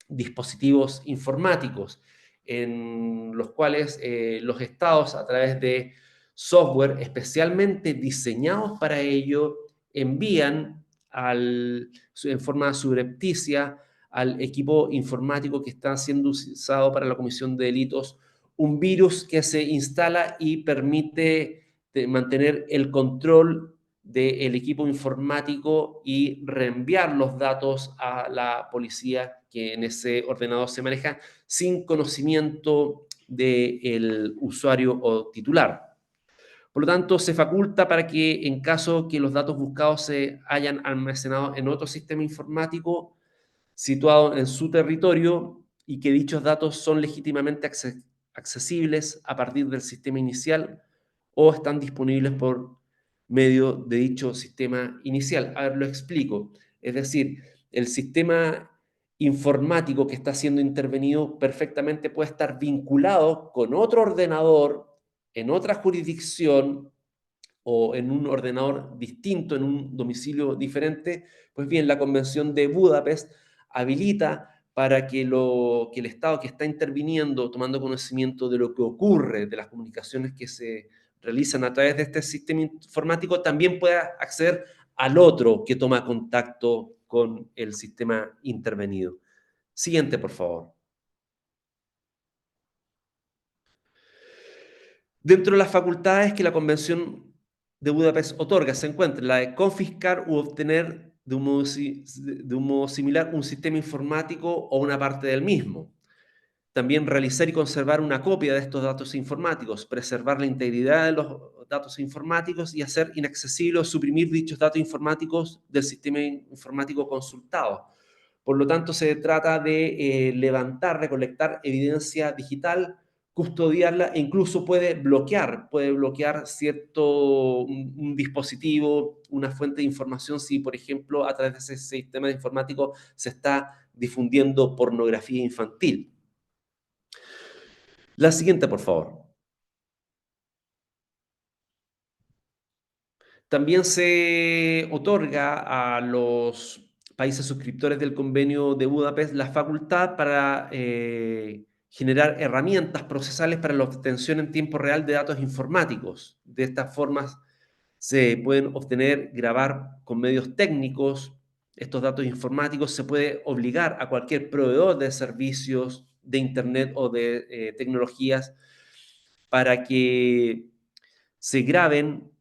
dispositivos informáticos, en los cuales los estados, a través de software especialmente diseñados para ello, envían en forma subrepticia al equipo informático que está siendo usado para la comisión de delitos un virus que se instala y permite mantener el control del equipo informático y reenviar los datos a la policía que en ese ordenador se maneja sin conocimiento del usuario o titular. Por lo tanto, se faculta para que en caso que los datos buscados se hayan almacenado en otro sistema informático situado en su territorio y que dichos datos son legítimamente accesibles a partir del sistema inicial o están disponibles por medio de dicho sistema inicial. A ver, lo explico. Es decir, el sistema informático que está siendo intervenido perfectamente puede estar vinculado con otro ordenador en otra jurisdicción o en un ordenador distinto, en un domicilio diferente. Pues bien, la Convención de Budapest habilita para que el Estado que está interviniendo, tomando conocimiento de lo que ocurre, de las comunicaciones que se realizan a través de este sistema informático, también pueda acceder al otro que toma contacto con el sistema intervenido. Siguiente, por favor. Dentro de las facultades que la Convención de Budapest otorga se encuentra la de confiscar u obtener de un modo similar un sistema informático o una parte del mismo. También realizar y conservar una copia de estos datos informáticos, preservar la integridad de los datos informáticos y hacer inaccesible o suprimir dichos datos informáticos del sistema informático consultado. Por lo tanto, se trata de levantar, recolectar evidencia digital, custodiarla e incluso puede bloquear un dispositivo, una fuente de información si, por ejemplo, a través de ese sistema informático se está difundiendo pornografía infantil. La siguiente, por favor. También se otorga países suscriptores del Convenio de Budapest la facultad para generar herramientas procesales para la obtención en tiempo real de datos informáticos. De estas formas se pueden obtener, grabar con medios técnicos estos datos informáticos. Se puede obligar a cualquier proveedor de servicios de Internet o de tecnologías para que se graben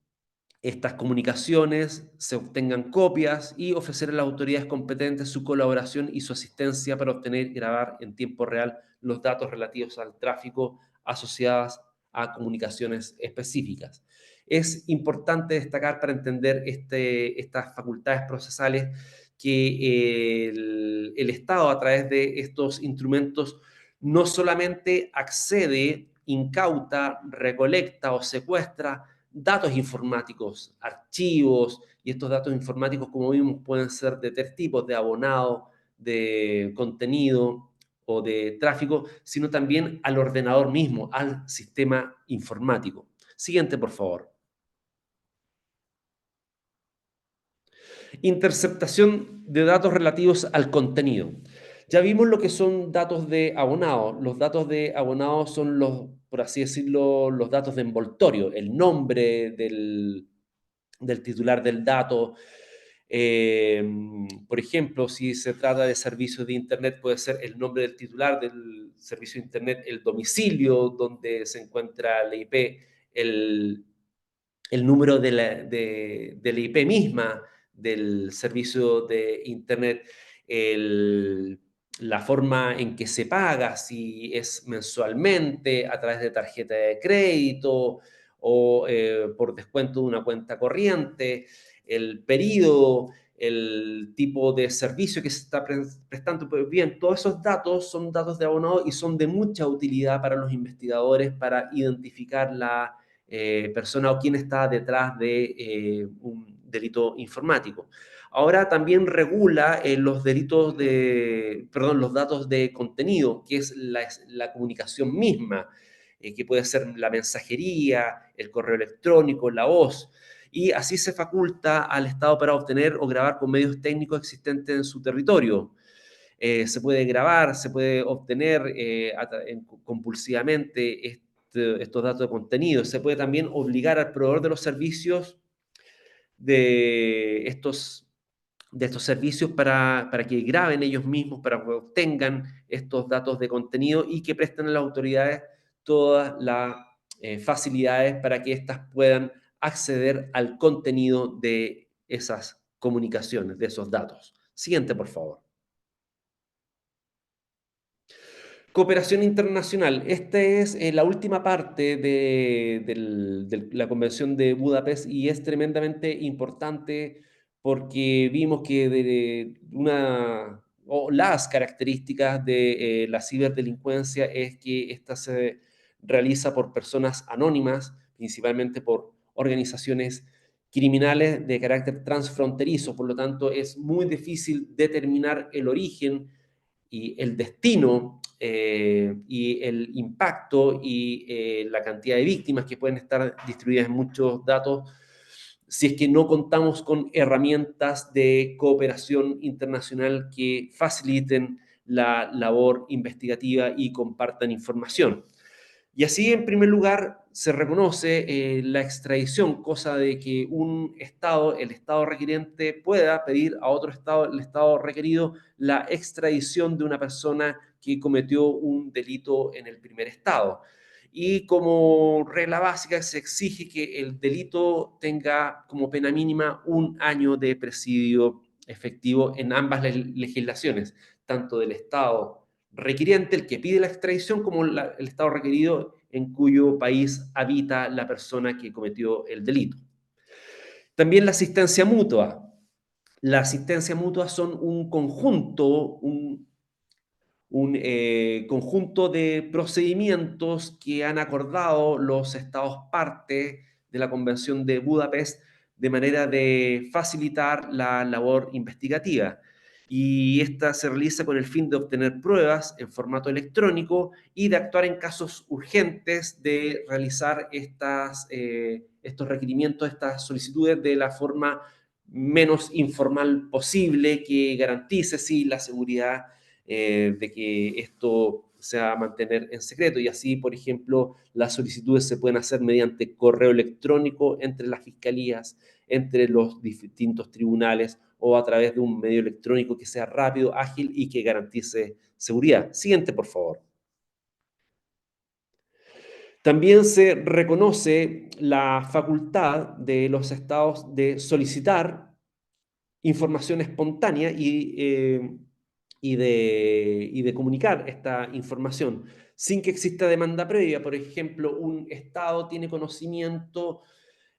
estas comunicaciones, se obtengan copias y ofrecer a las autoridades competentes su colaboración y su asistencia para obtener y grabar en tiempo real los datos relativos al tráfico asociados a comunicaciones específicas. Es importante destacar para entender estas facultades procesales que el Estado, a través de estos instrumentos, no solamente accede, incauta, recolecta o secuestra datos informáticos, archivos, y estos datos informáticos, como vimos, pueden ser de tres tipos: de abonado, de contenido o de tráfico, sino también al ordenador mismo, al sistema informático. Siguiente, por favor. Interceptación de datos relativos al contenido. Ya vimos lo que son datos de abonado. Los datos de abonado son los, por así decirlo, los datos de envoltorio, el nombre del titular del dato. Por ejemplo, si se trata de servicios de Internet, puede ser el nombre del titular del servicio de Internet, el domicilio donde se encuentra la IP, el número de la IP misma del servicio de Internet, la forma en que se paga, si es mensualmente, a través de tarjeta de crédito o por descuento de una cuenta corriente, el periodo, el tipo de servicio que se está prestando. Pues bien, todos esos datos son datos de abonado y son de mucha utilidad para los investigadores para identificar la persona o quién está detrás de un delito informático. Ahora también regula los delitos los datos de contenido, que es la comunicación misma, que puede ser la mensajería, el correo electrónico, la voz. Y así se faculta al Estado para obtener o grabar con medios técnicos existentes en su territorio. Se puede grabar, se puede obtener compulsivamente estos datos de contenido. Se puede también obligar al proveedor de los servicios de estos servicios para que graben ellos mismos, para que obtengan estos datos de contenido y que presten a las autoridades todas las facilidades para que éstas puedan acceder al contenido de esas comunicaciones, de esos datos. Siguiente, por favor. Cooperación internacional. Esta es la última parte de la Convención de Budapest y es tremendamente importante porque vimos que las características de la ciberdelincuencia es que esta se realiza por personas anónimas, principalmente por organizaciones criminales de carácter transfronterizo. Por lo tanto, es muy difícil determinar el origen y el destino y el impacto y la cantidad de víctimas que pueden estar distribuidas en muchos datos si es que no contamos con herramientas de cooperación internacional que faciliten la labor investigativa y compartan información. Y así, en primer lugar, se reconoce la extradición, cosa de que un Estado, el Estado requiriente, pueda pedir a otro Estado, el Estado requerido, la extradición de una persona que cometió un delito en el primer Estado. Y como regla básica se exige que el delito tenga como pena mínima 1 año de presidio efectivo en ambas legislaciones, tanto del Estado requiriente, el que pide la extradición, como el Estado requerido en cuyo país habita la persona que cometió el delito. También la asistencia mutua. La asistencia mutua son un conjunto, conjunto de procedimientos que han acordado los Estados partes de la Convención de Budapest de manera de facilitar la labor investigativa. Y esta se realiza con el fin de obtener pruebas en formato electrónico y de actuar en casos urgentes, de realizar estos requerimientos, estas solicitudes de la forma menos informal posible, que garantice, sí, la seguridad de que esto se va a mantener en secreto. Y así, por ejemplo, las solicitudes se pueden hacer mediante correo electrónico entre las fiscalías, entre los distintos tribunales o a través de un medio electrónico que sea rápido, ágil y que garantice seguridad. Siguiente, por favor. También se reconoce la facultad de los estados de solicitar información espontánea y de comunicar esta información sin que exista demanda previa. Por ejemplo, un estado tiene conocimiento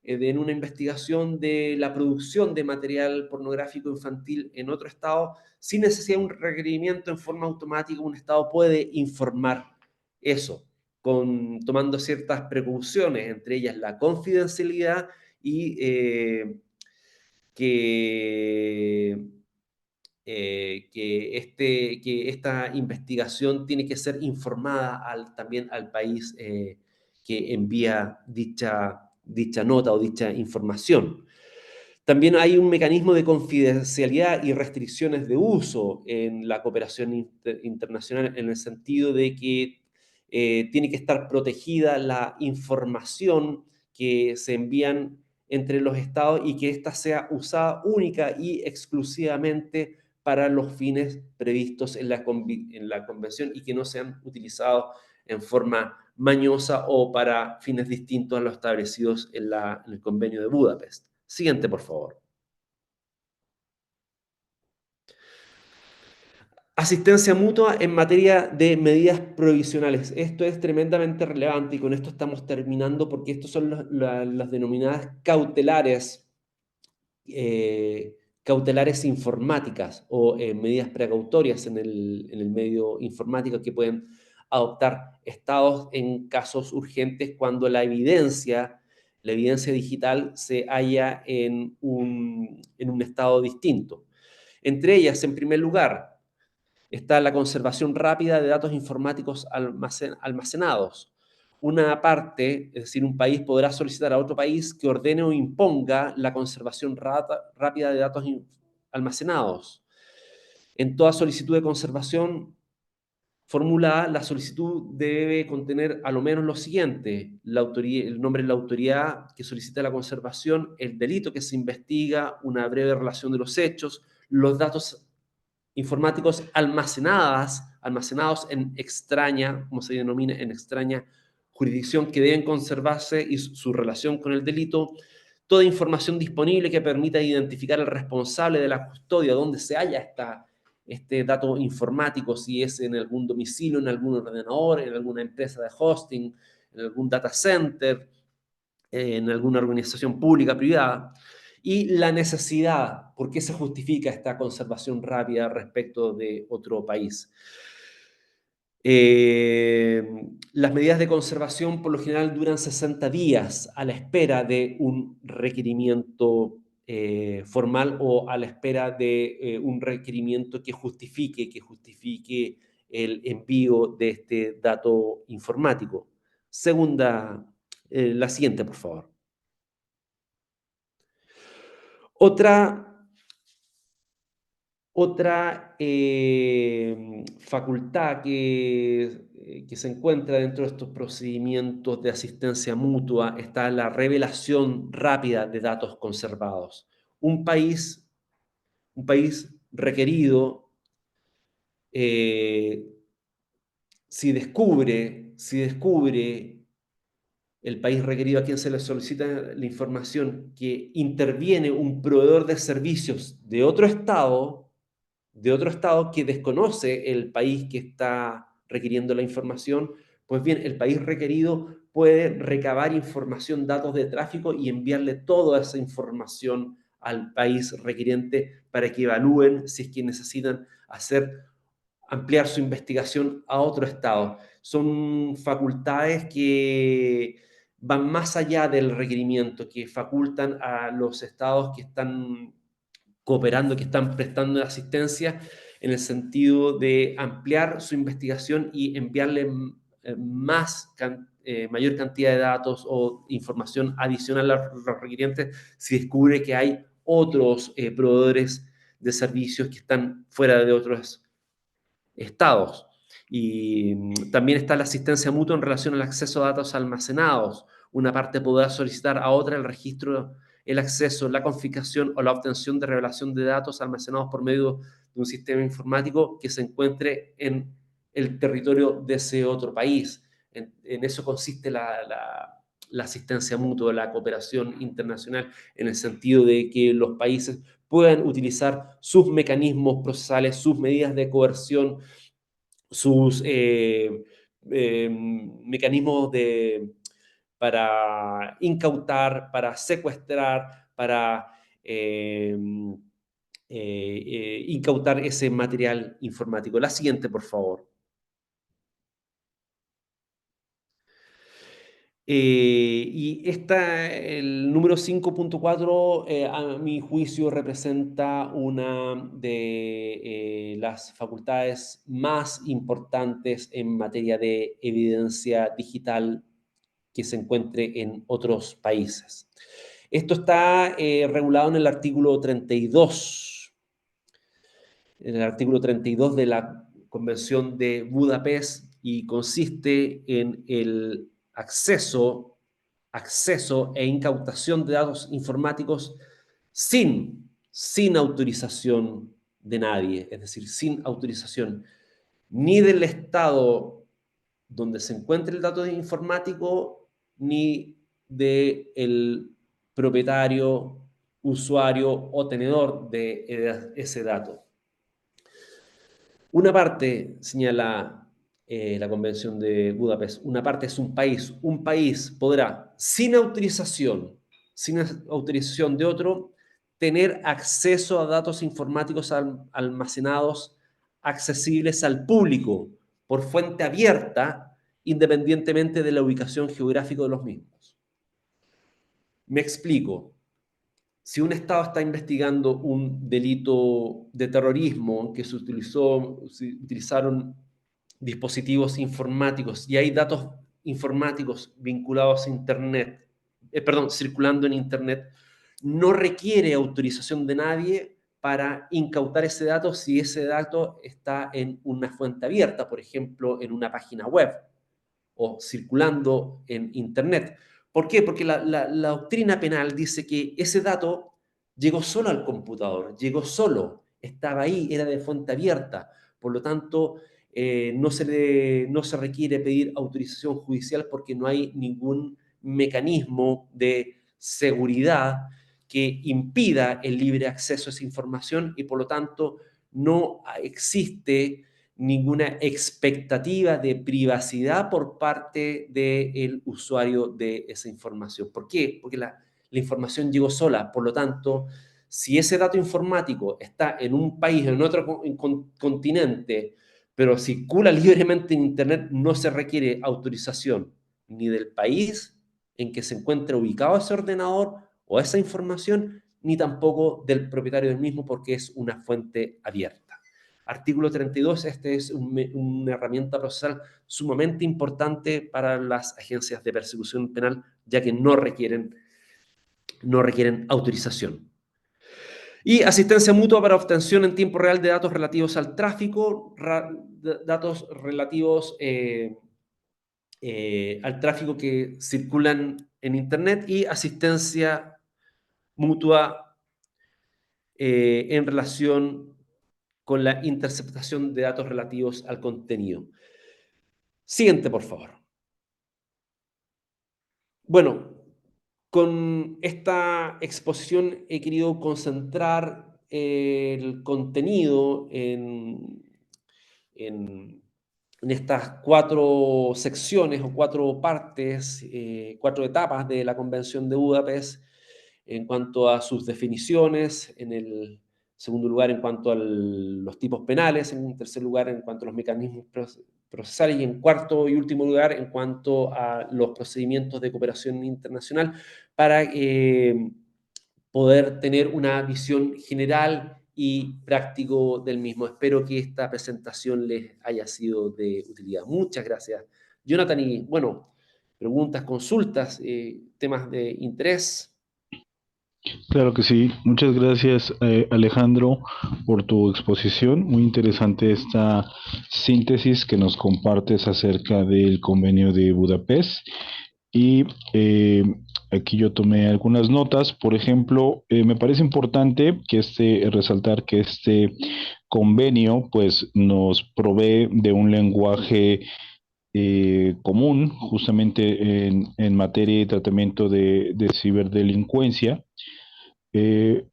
en una investigación de la producción de material pornográfico infantil en otro estado, sin necesidad de un requerimiento en forma automática, un estado puede informar eso, tomando ciertas precauciones, entre ellas la confidencialidad y que, que esta investigación tiene que ser informada también al país que envía dicha nota o dicha información. También hay un mecanismo de confidencialidad y restricciones de uso en la cooperación internacional, en el sentido de que tiene que estar protegida la información que se envían entre los estados y que ésta sea usada única y exclusivamente para los fines previstos en la convención y que no sean utilizados en forma mañosa o para fines distintos a los establecidos en el convenio de Budapest. Siguiente, por favor. Asistencia mutua en materia de medidas provisionales. Esto es tremendamente relevante y con esto estamos terminando porque estos son las denominadas cautelares informáticas o medidas precautorias en el medio informático que pueden adoptar estados en casos urgentes cuando la evidencia digital se halla en un estado distinto. Entre ellas, en primer lugar, está la conservación rápida de datos informáticos almacenados. Una parte, es decir, un país podrá solicitar a otro país que ordene o imponga la conservación rápida de datos almacenados. En toda solicitud de conservación formulada, la solicitud debe contener a lo menos lo siguiente: el nombre de la autoridad que solicita la conservación, el delito que se investiga, una breve relación de los hechos, los datos informáticos almacenados en extraña, como se denomina, en extraña jurisdicción, que deben conservarse y su relación con el delito, toda información disponible que permita identificar al responsable de la custodia, donde se halla este dato informático, si es en algún domicilio, en algún ordenador, en alguna empresa de hosting, en algún data center, en alguna organización pública, privada, y la necesidad, ¿por qué se justifica esta conservación rápida respecto de otro país? Las medidas de conservación por lo general duran 60 días a la espera de un requerimiento formal o a la espera de un requerimiento que justifique el envío de este dato informático. La siguiente, por favor. Otra facultad que se encuentra dentro de estos procedimientos de asistencia mutua está la revelación rápida de datos conservados. Un país requerido, eh, si descubre el país requerido a quien se le solicita la información que interviene un proveedor de servicios de otro estado que desconoce el país que está requiriendo la información, pues bien, el país requerido puede recabar información, datos de tráfico y enviarle toda esa información al país requiriente para que evalúen si es que necesitan ampliar su investigación a otro estado. Son facultades que van más allá del requerimiento, que facultan a los estados que están cooperando, que están prestando asistencia, en el sentido de ampliar su investigación y enviarle mayor cantidad de datos o información adicional a los requirientes si descubre que hay otros proveedores de servicios que están fuera de otros estados. Y también está la asistencia mutua en relación al acceso a datos almacenados. Una parte podrá solicitar a otra el registro, el acceso, la confiscación o la obtención de revelación de datos almacenados por medio de un sistema informático que se encuentre en el territorio de ese otro país. En eso consiste la asistencia mutua, la cooperación internacional, en el sentido de que los países puedan utilizar sus mecanismos procesales, sus medidas de coerción, sus mecanismos para incautar, para secuestrar, para eh, incautar ese material informático. La siguiente, por favor. El número 5.4, a mi juicio, representa una de las facultades más importantes en materia de evidencia digital que se encuentre en otros países. Esto está regulado en el artículo 32, en el artículo 32 de la Convención de Budapest, y consiste en el acceso e incautación de datos informáticos sin autorización de nadie, es decir, sin autorización ni del Estado donde se encuentre el dato informático, ni del propietario, usuario o tenedor de ese dato. Una parte, señala la Convención de Budapest, una parte es un país. Un país podrá, sin autorización de otro, tener acceso a datos informáticos almacenados accesibles al público por fuente abierta, independientemente de la ubicación geográfica de los mismos. Me explico. Si un Estado está investigando un delito de terrorismo que se utilizaron dispositivos informáticos y hay datos informáticos vinculados a Internet, circulando en Internet, no requiere autorización de nadie para incautar ese dato si ese dato está en una fuente abierta, por ejemplo, en una página web o circulando en Internet. ¿Por qué? Porque la doctrina penal dice que ese dato llegó solo al computador, llegó solo, estaba ahí, era de fuente abierta. Por lo tanto, no se requiere pedir autorización judicial porque no hay ningún mecanismo de seguridad que impida el libre acceso a esa información y por lo tanto no existe ninguna expectativa de privacidad por parte del usuario de esa información. ¿Por qué? Porque la información llegó sola. Por lo tanto, si ese dato informático está en un país, en otro continente, pero circula libremente en Internet, no se requiere autorización ni del país en que se encuentre ubicado ese ordenador o esa información, ni tampoco del propietario del mismo, porque es una fuente abierta. Artículo 32, este es una herramienta procesal sumamente importante para las agencias de persecución penal, ya que no requieren autorización. Y asistencia mutua para obtención en tiempo real de datos relativos al tráfico, datos relativos al tráfico que circulan en Internet, y asistencia mutua en relación con la interceptación de datos relativos al contenido. Siguiente, por favor. Bueno, con esta exposición he querido concentrar el contenido en estas 4 secciones o 4 partes, 4 etapas de la Convención de Budapest, en cuanto a sus definiciones, en el segundo lugar en cuanto a los tipos penales, en tercer lugar en cuanto a los mecanismos procesales, y en cuarto y último lugar en cuanto a los procedimientos de cooperación internacional, para poder tener una visión general y práctico del mismo. Espero que esta presentación les haya sido de utilidad. Muchas gracias, Jonathan. Y bueno, preguntas, consultas, temas de interés. Claro que sí. Muchas gracias, Alejandro, por tu exposición. Muy interesante esta síntesis que nos compartes acerca del convenio de Budapest. Y aquí yo tomé algunas notas. Por ejemplo, me parece importante que resaltar que este convenio, pues, nos provee de un lenguaje común, justamente en materia de tratamiento de ciberdelincuencia,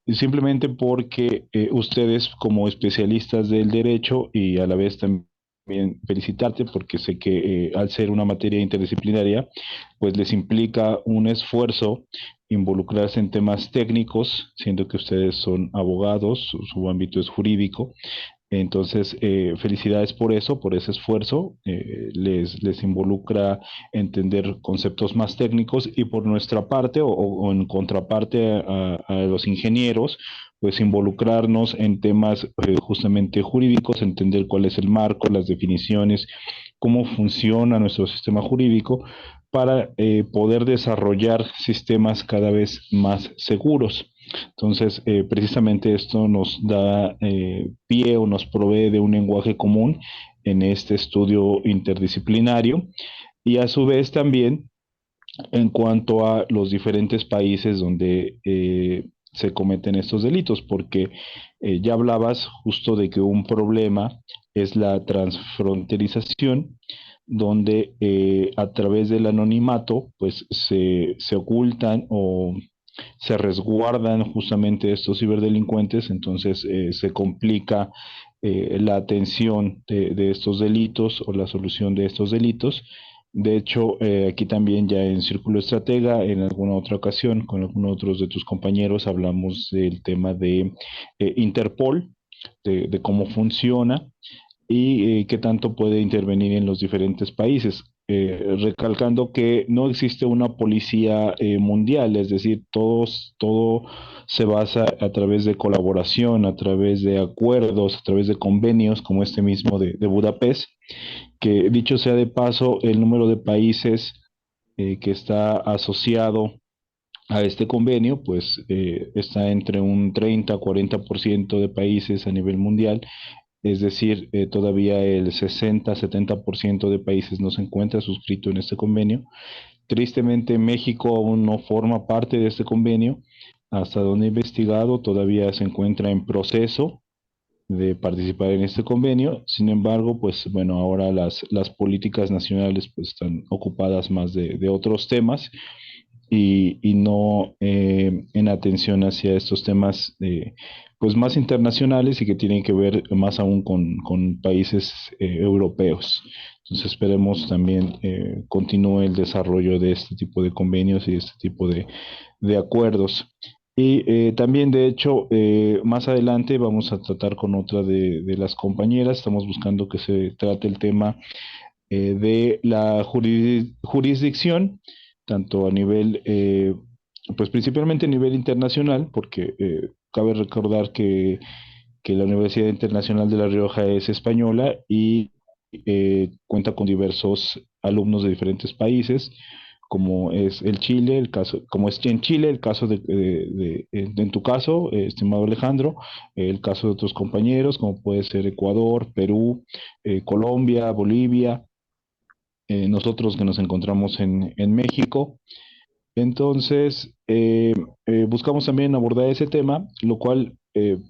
simplemente porque ustedes como especialistas del derecho y a la vez también felicitarte porque sé que al ser una materia interdisciplinaria, pues les implica un esfuerzo involucrarse en temas técnicos, siendo que ustedes son abogados, su ámbito es jurídico. Entonces, felicidades por eso, por ese esfuerzo. Les involucra entender conceptos más técnicos y por nuestra parte o en contraparte a los ingenieros, pues involucrarnos en temas justamente jurídicos, entender cuál es el marco, las definiciones, cómo funciona nuestro sistema jurídico para poder desarrollar sistemas cada vez más seguros. Entonces, precisamente esto nos da pie o nos provee de un lenguaje común en este estudio interdisciplinario y a su vez también en cuanto a los diferentes países donde se cometen estos delitos, porque ya hablabas justo de que un problema es la transfronterización, donde a través del anonimato pues se ocultan o se resguardan justamente estos ciberdelincuentes, entonces se complica la atención de estos delitos o la solución de estos delitos. De hecho, aquí también ya en Círculo Estratega, en alguna otra ocasión, con algunos otros de tus compañeros, hablamos del tema de Interpol, de cómo funciona y qué tanto puede intervenir en los diferentes países. Recalcando que no existe una policía mundial, es decir, todo se basa a través de colaboración, a través de acuerdos, a través de convenios como este mismo de Budapest, que dicho sea de paso, el número de países que está asociado a este convenio, pues está entre un 30 a 40% de países a nivel mundial, es decir, todavía el 60 a 70% de países no se encuentra suscrito en este convenio. Tristemente, México aún no forma parte de este convenio. Hasta donde he investigado, todavía se encuentra en proceso de participar en este convenio. Sin embargo, pues bueno, ahora las políticas nacionales pues están ocupadas más de otros temas y no en atención hacia estos temas pues más internacionales y que tienen que ver más aún con países europeos. Entonces esperemos también continúe el desarrollo de este tipo de convenios y de este tipo de acuerdos. Y también, de hecho, más adelante vamos a tratar con otra de las compañeras. Estamos buscando que se trate el tema de la jurisdicción, tanto a nivel, pues principalmente a nivel internacional, porque cabe recordar que la Universidad Internacional de La Rioja es española y cuenta con diversos alumnos de diferentes países, como es el Chile, el caso, como es en Chile, el caso en tu caso, estimado Alejandro, el caso de otros compañeros, como puede ser Ecuador, Perú, Colombia, Bolivia, nosotros que nos encontramos en México. Entonces, buscamos también abordar ese tema, lo cual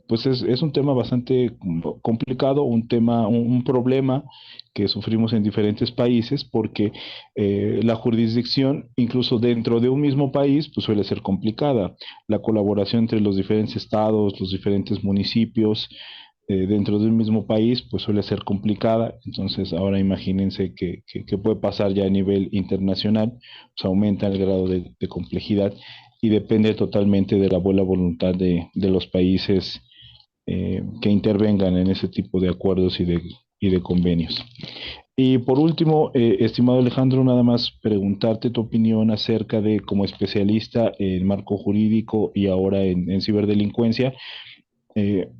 pues es un tema bastante complicado, un problema que sufrimos en diferentes países, porque la jurisdicción, incluso dentro de un mismo país, pues suele ser complicada. La colaboración entre los diferentes estados, los diferentes municipios, dentro de un mismo país, pues suele ser complicada. Entonces, ahora imagínense que puede pasar ya a nivel internacional, pues aumenta el grado de complejidad y depende totalmente de la buena voluntad de los países que intervengan en ese tipo de acuerdos y de convenios. Y por último, estimado Alejandro, nada más preguntarte tu opinión acerca de, como especialista en marco jurídico y ahora en ciberdelincuencia,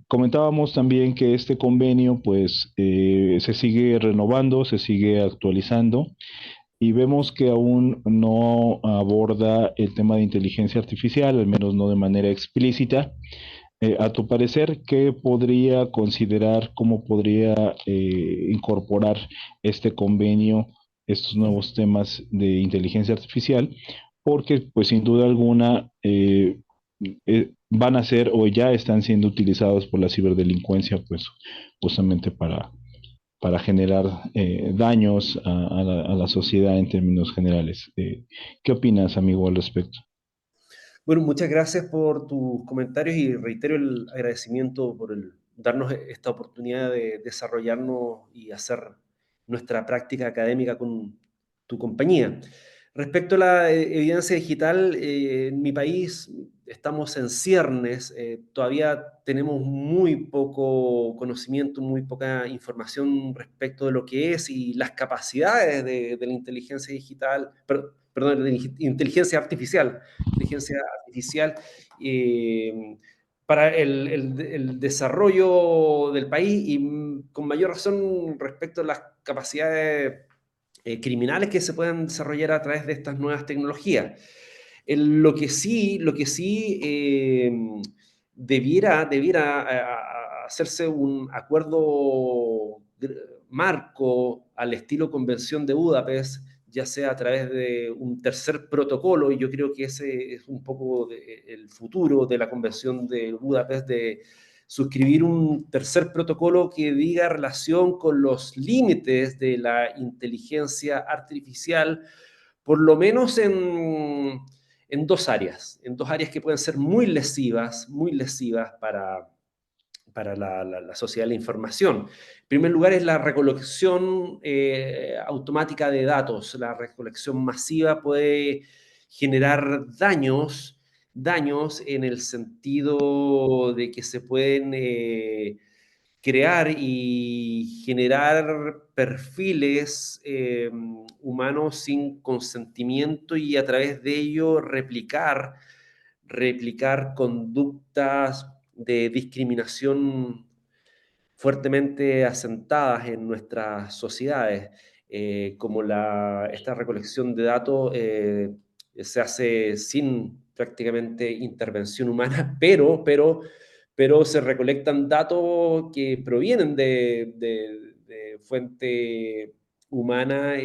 comentábamos también que este convenio pues se sigue renovando, se sigue actualizando y vemos que aún no aborda el tema de inteligencia artificial, al menos no de manera explícita. A tu parecer, ¿qué podría considerar, cómo podría incorporar este convenio, estos nuevos temas de inteligencia artificial? Porque, pues sin duda alguna, van a ser o ya están siendo utilizados por la ciberdelincuencia, pues justamente para generar daños a la sociedad en términos generales. ¿Qué opinas, amigo, al respecto? Bueno, muchas gracias por tus comentarios y reitero el agradecimiento por darnos esta oportunidad de desarrollarnos y hacer nuestra práctica académica con tu compañía. Respecto a la evidencia digital, en mi país estamos en ciernes, todavía tenemos muy poco conocimiento, muy poca información respecto de lo que es y las capacidades de la inteligencia digital, perdón, de la inteligencia artificial. Inteligencia artificial eh, para el desarrollo del país y con mayor razón respecto a las capacidades criminales que se puedan desarrollar a través de estas nuevas tecnologías. Lo que sí debiera hacerse un acuerdo marco al estilo Convención de Budapest, ya sea a través de un tercer protocolo, y yo creo que ese es un poco el futuro de la Convención de Budapest, de suscribir un tercer protocolo que diga relación con los límites de la inteligencia artificial, por lo menos en dos áreas que pueden ser muy lesivas para la sociedad de la información. En primer lugar es la recolección automática de datos. La recolección masiva puede generar daños en el sentido de que se pueden crear y generar perfiles humanos sin consentimiento y a través de ello replicar conductas de discriminación fuertemente asentadas en nuestras sociedades, como esta recolección de datos se hace sin prácticamente intervención humana, pero se recolectan datos que provienen de fuente humana,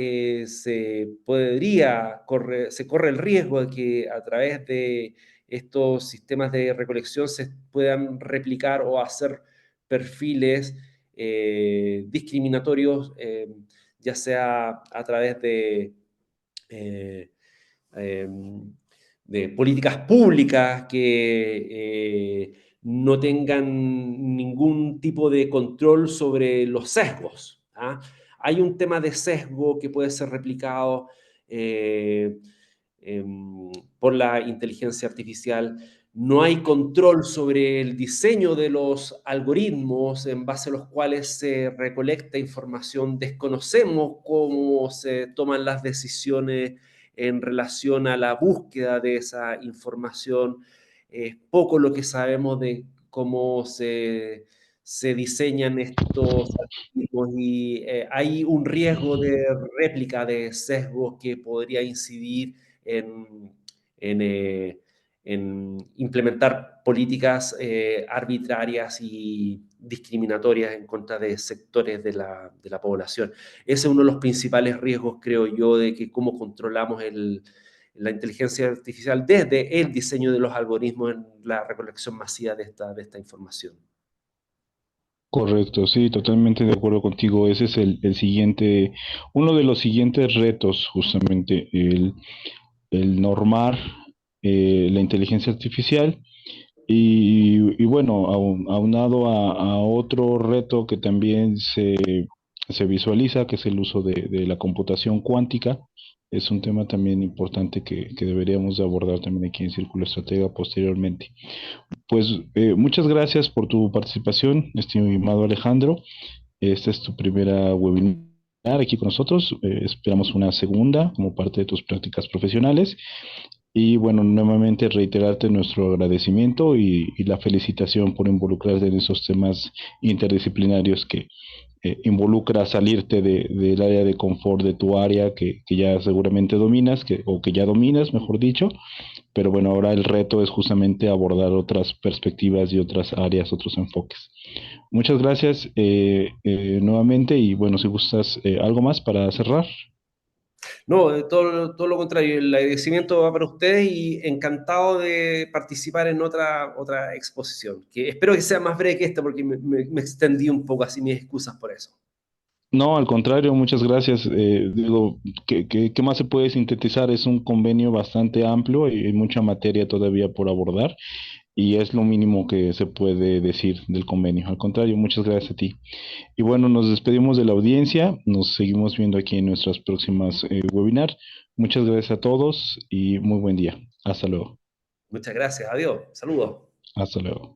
se corre el riesgo de que a través de estos sistemas de recolección se puedan replicar o hacer perfiles discriminatorios, ya sea a través eh, eh, de políticas públicas que no tengan ningún tipo de control sobre los sesgos. ¿Ah? Hay un tema de sesgo que puede ser replicado eh, por la inteligencia artificial. No hay control sobre el diseño de los algoritmos en base a los cuales se recolecta información. Desconocemos cómo se toman las decisiones en relación a la búsqueda de esa información. Es poco lo que sabemos de cómo se diseñan estos algoritmos y hay un riesgo de réplica de sesgos que podría incidir en, en, eh, en implementar políticas arbitrarias y discriminatorias en contra de sectores de la población. Ese es uno de los principales riesgos, creo yo, de que cómo controlamos la inteligencia artificial desde el diseño de los algoritmos en la recolección masiva de esta información. Correcto, sí, totalmente de acuerdo contigo. Ese es el siguiente, uno de los siguientes retos, justamente, el normar la inteligencia artificial y bueno, aunado a otro reto que también se visualiza, que es el uso de la computación cuántica. Es un tema también importante que deberíamos de abordar también aquí en Círculo Estratega posteriormente. Pues muchas gracias por tu participación, estimado Alejandro. Esta es tu primera webinar aquí con nosotros. Esperamos una segunda como parte de tus prácticas profesionales. Y bueno, nuevamente reiterarte nuestro agradecimiento y la felicitación por involucrarte en esos temas interdisciplinarios que involucra salirte del área de confort de tu área que ya seguramente dominas, o que ya dominas, mejor dicho, pero bueno, ahora el reto es justamente abordar otras perspectivas y otras áreas, otros enfoques. Muchas gracias nuevamente y bueno, si gustas algo más para cerrar. No, todo lo contrario, el agradecimiento va para ustedes y encantado de participar en otra exposición, que espero que sea más breve que esta porque me extendí un poco, así mis excusas por eso. No, al contrario, muchas gracias. Digo, ¿qué más se puede sintetizar? Es un convenio bastante amplio y hay mucha materia todavía por abordar y es lo mínimo que se puede decir del convenio. Al contrario, muchas gracias a ti. Y bueno, nos despedimos de la audiencia, nos seguimos viendo aquí en nuestras próximas webinars. Muchas gracias a todos y muy buen día. Hasta luego. Muchas gracias, adiós, saludos. Hasta luego.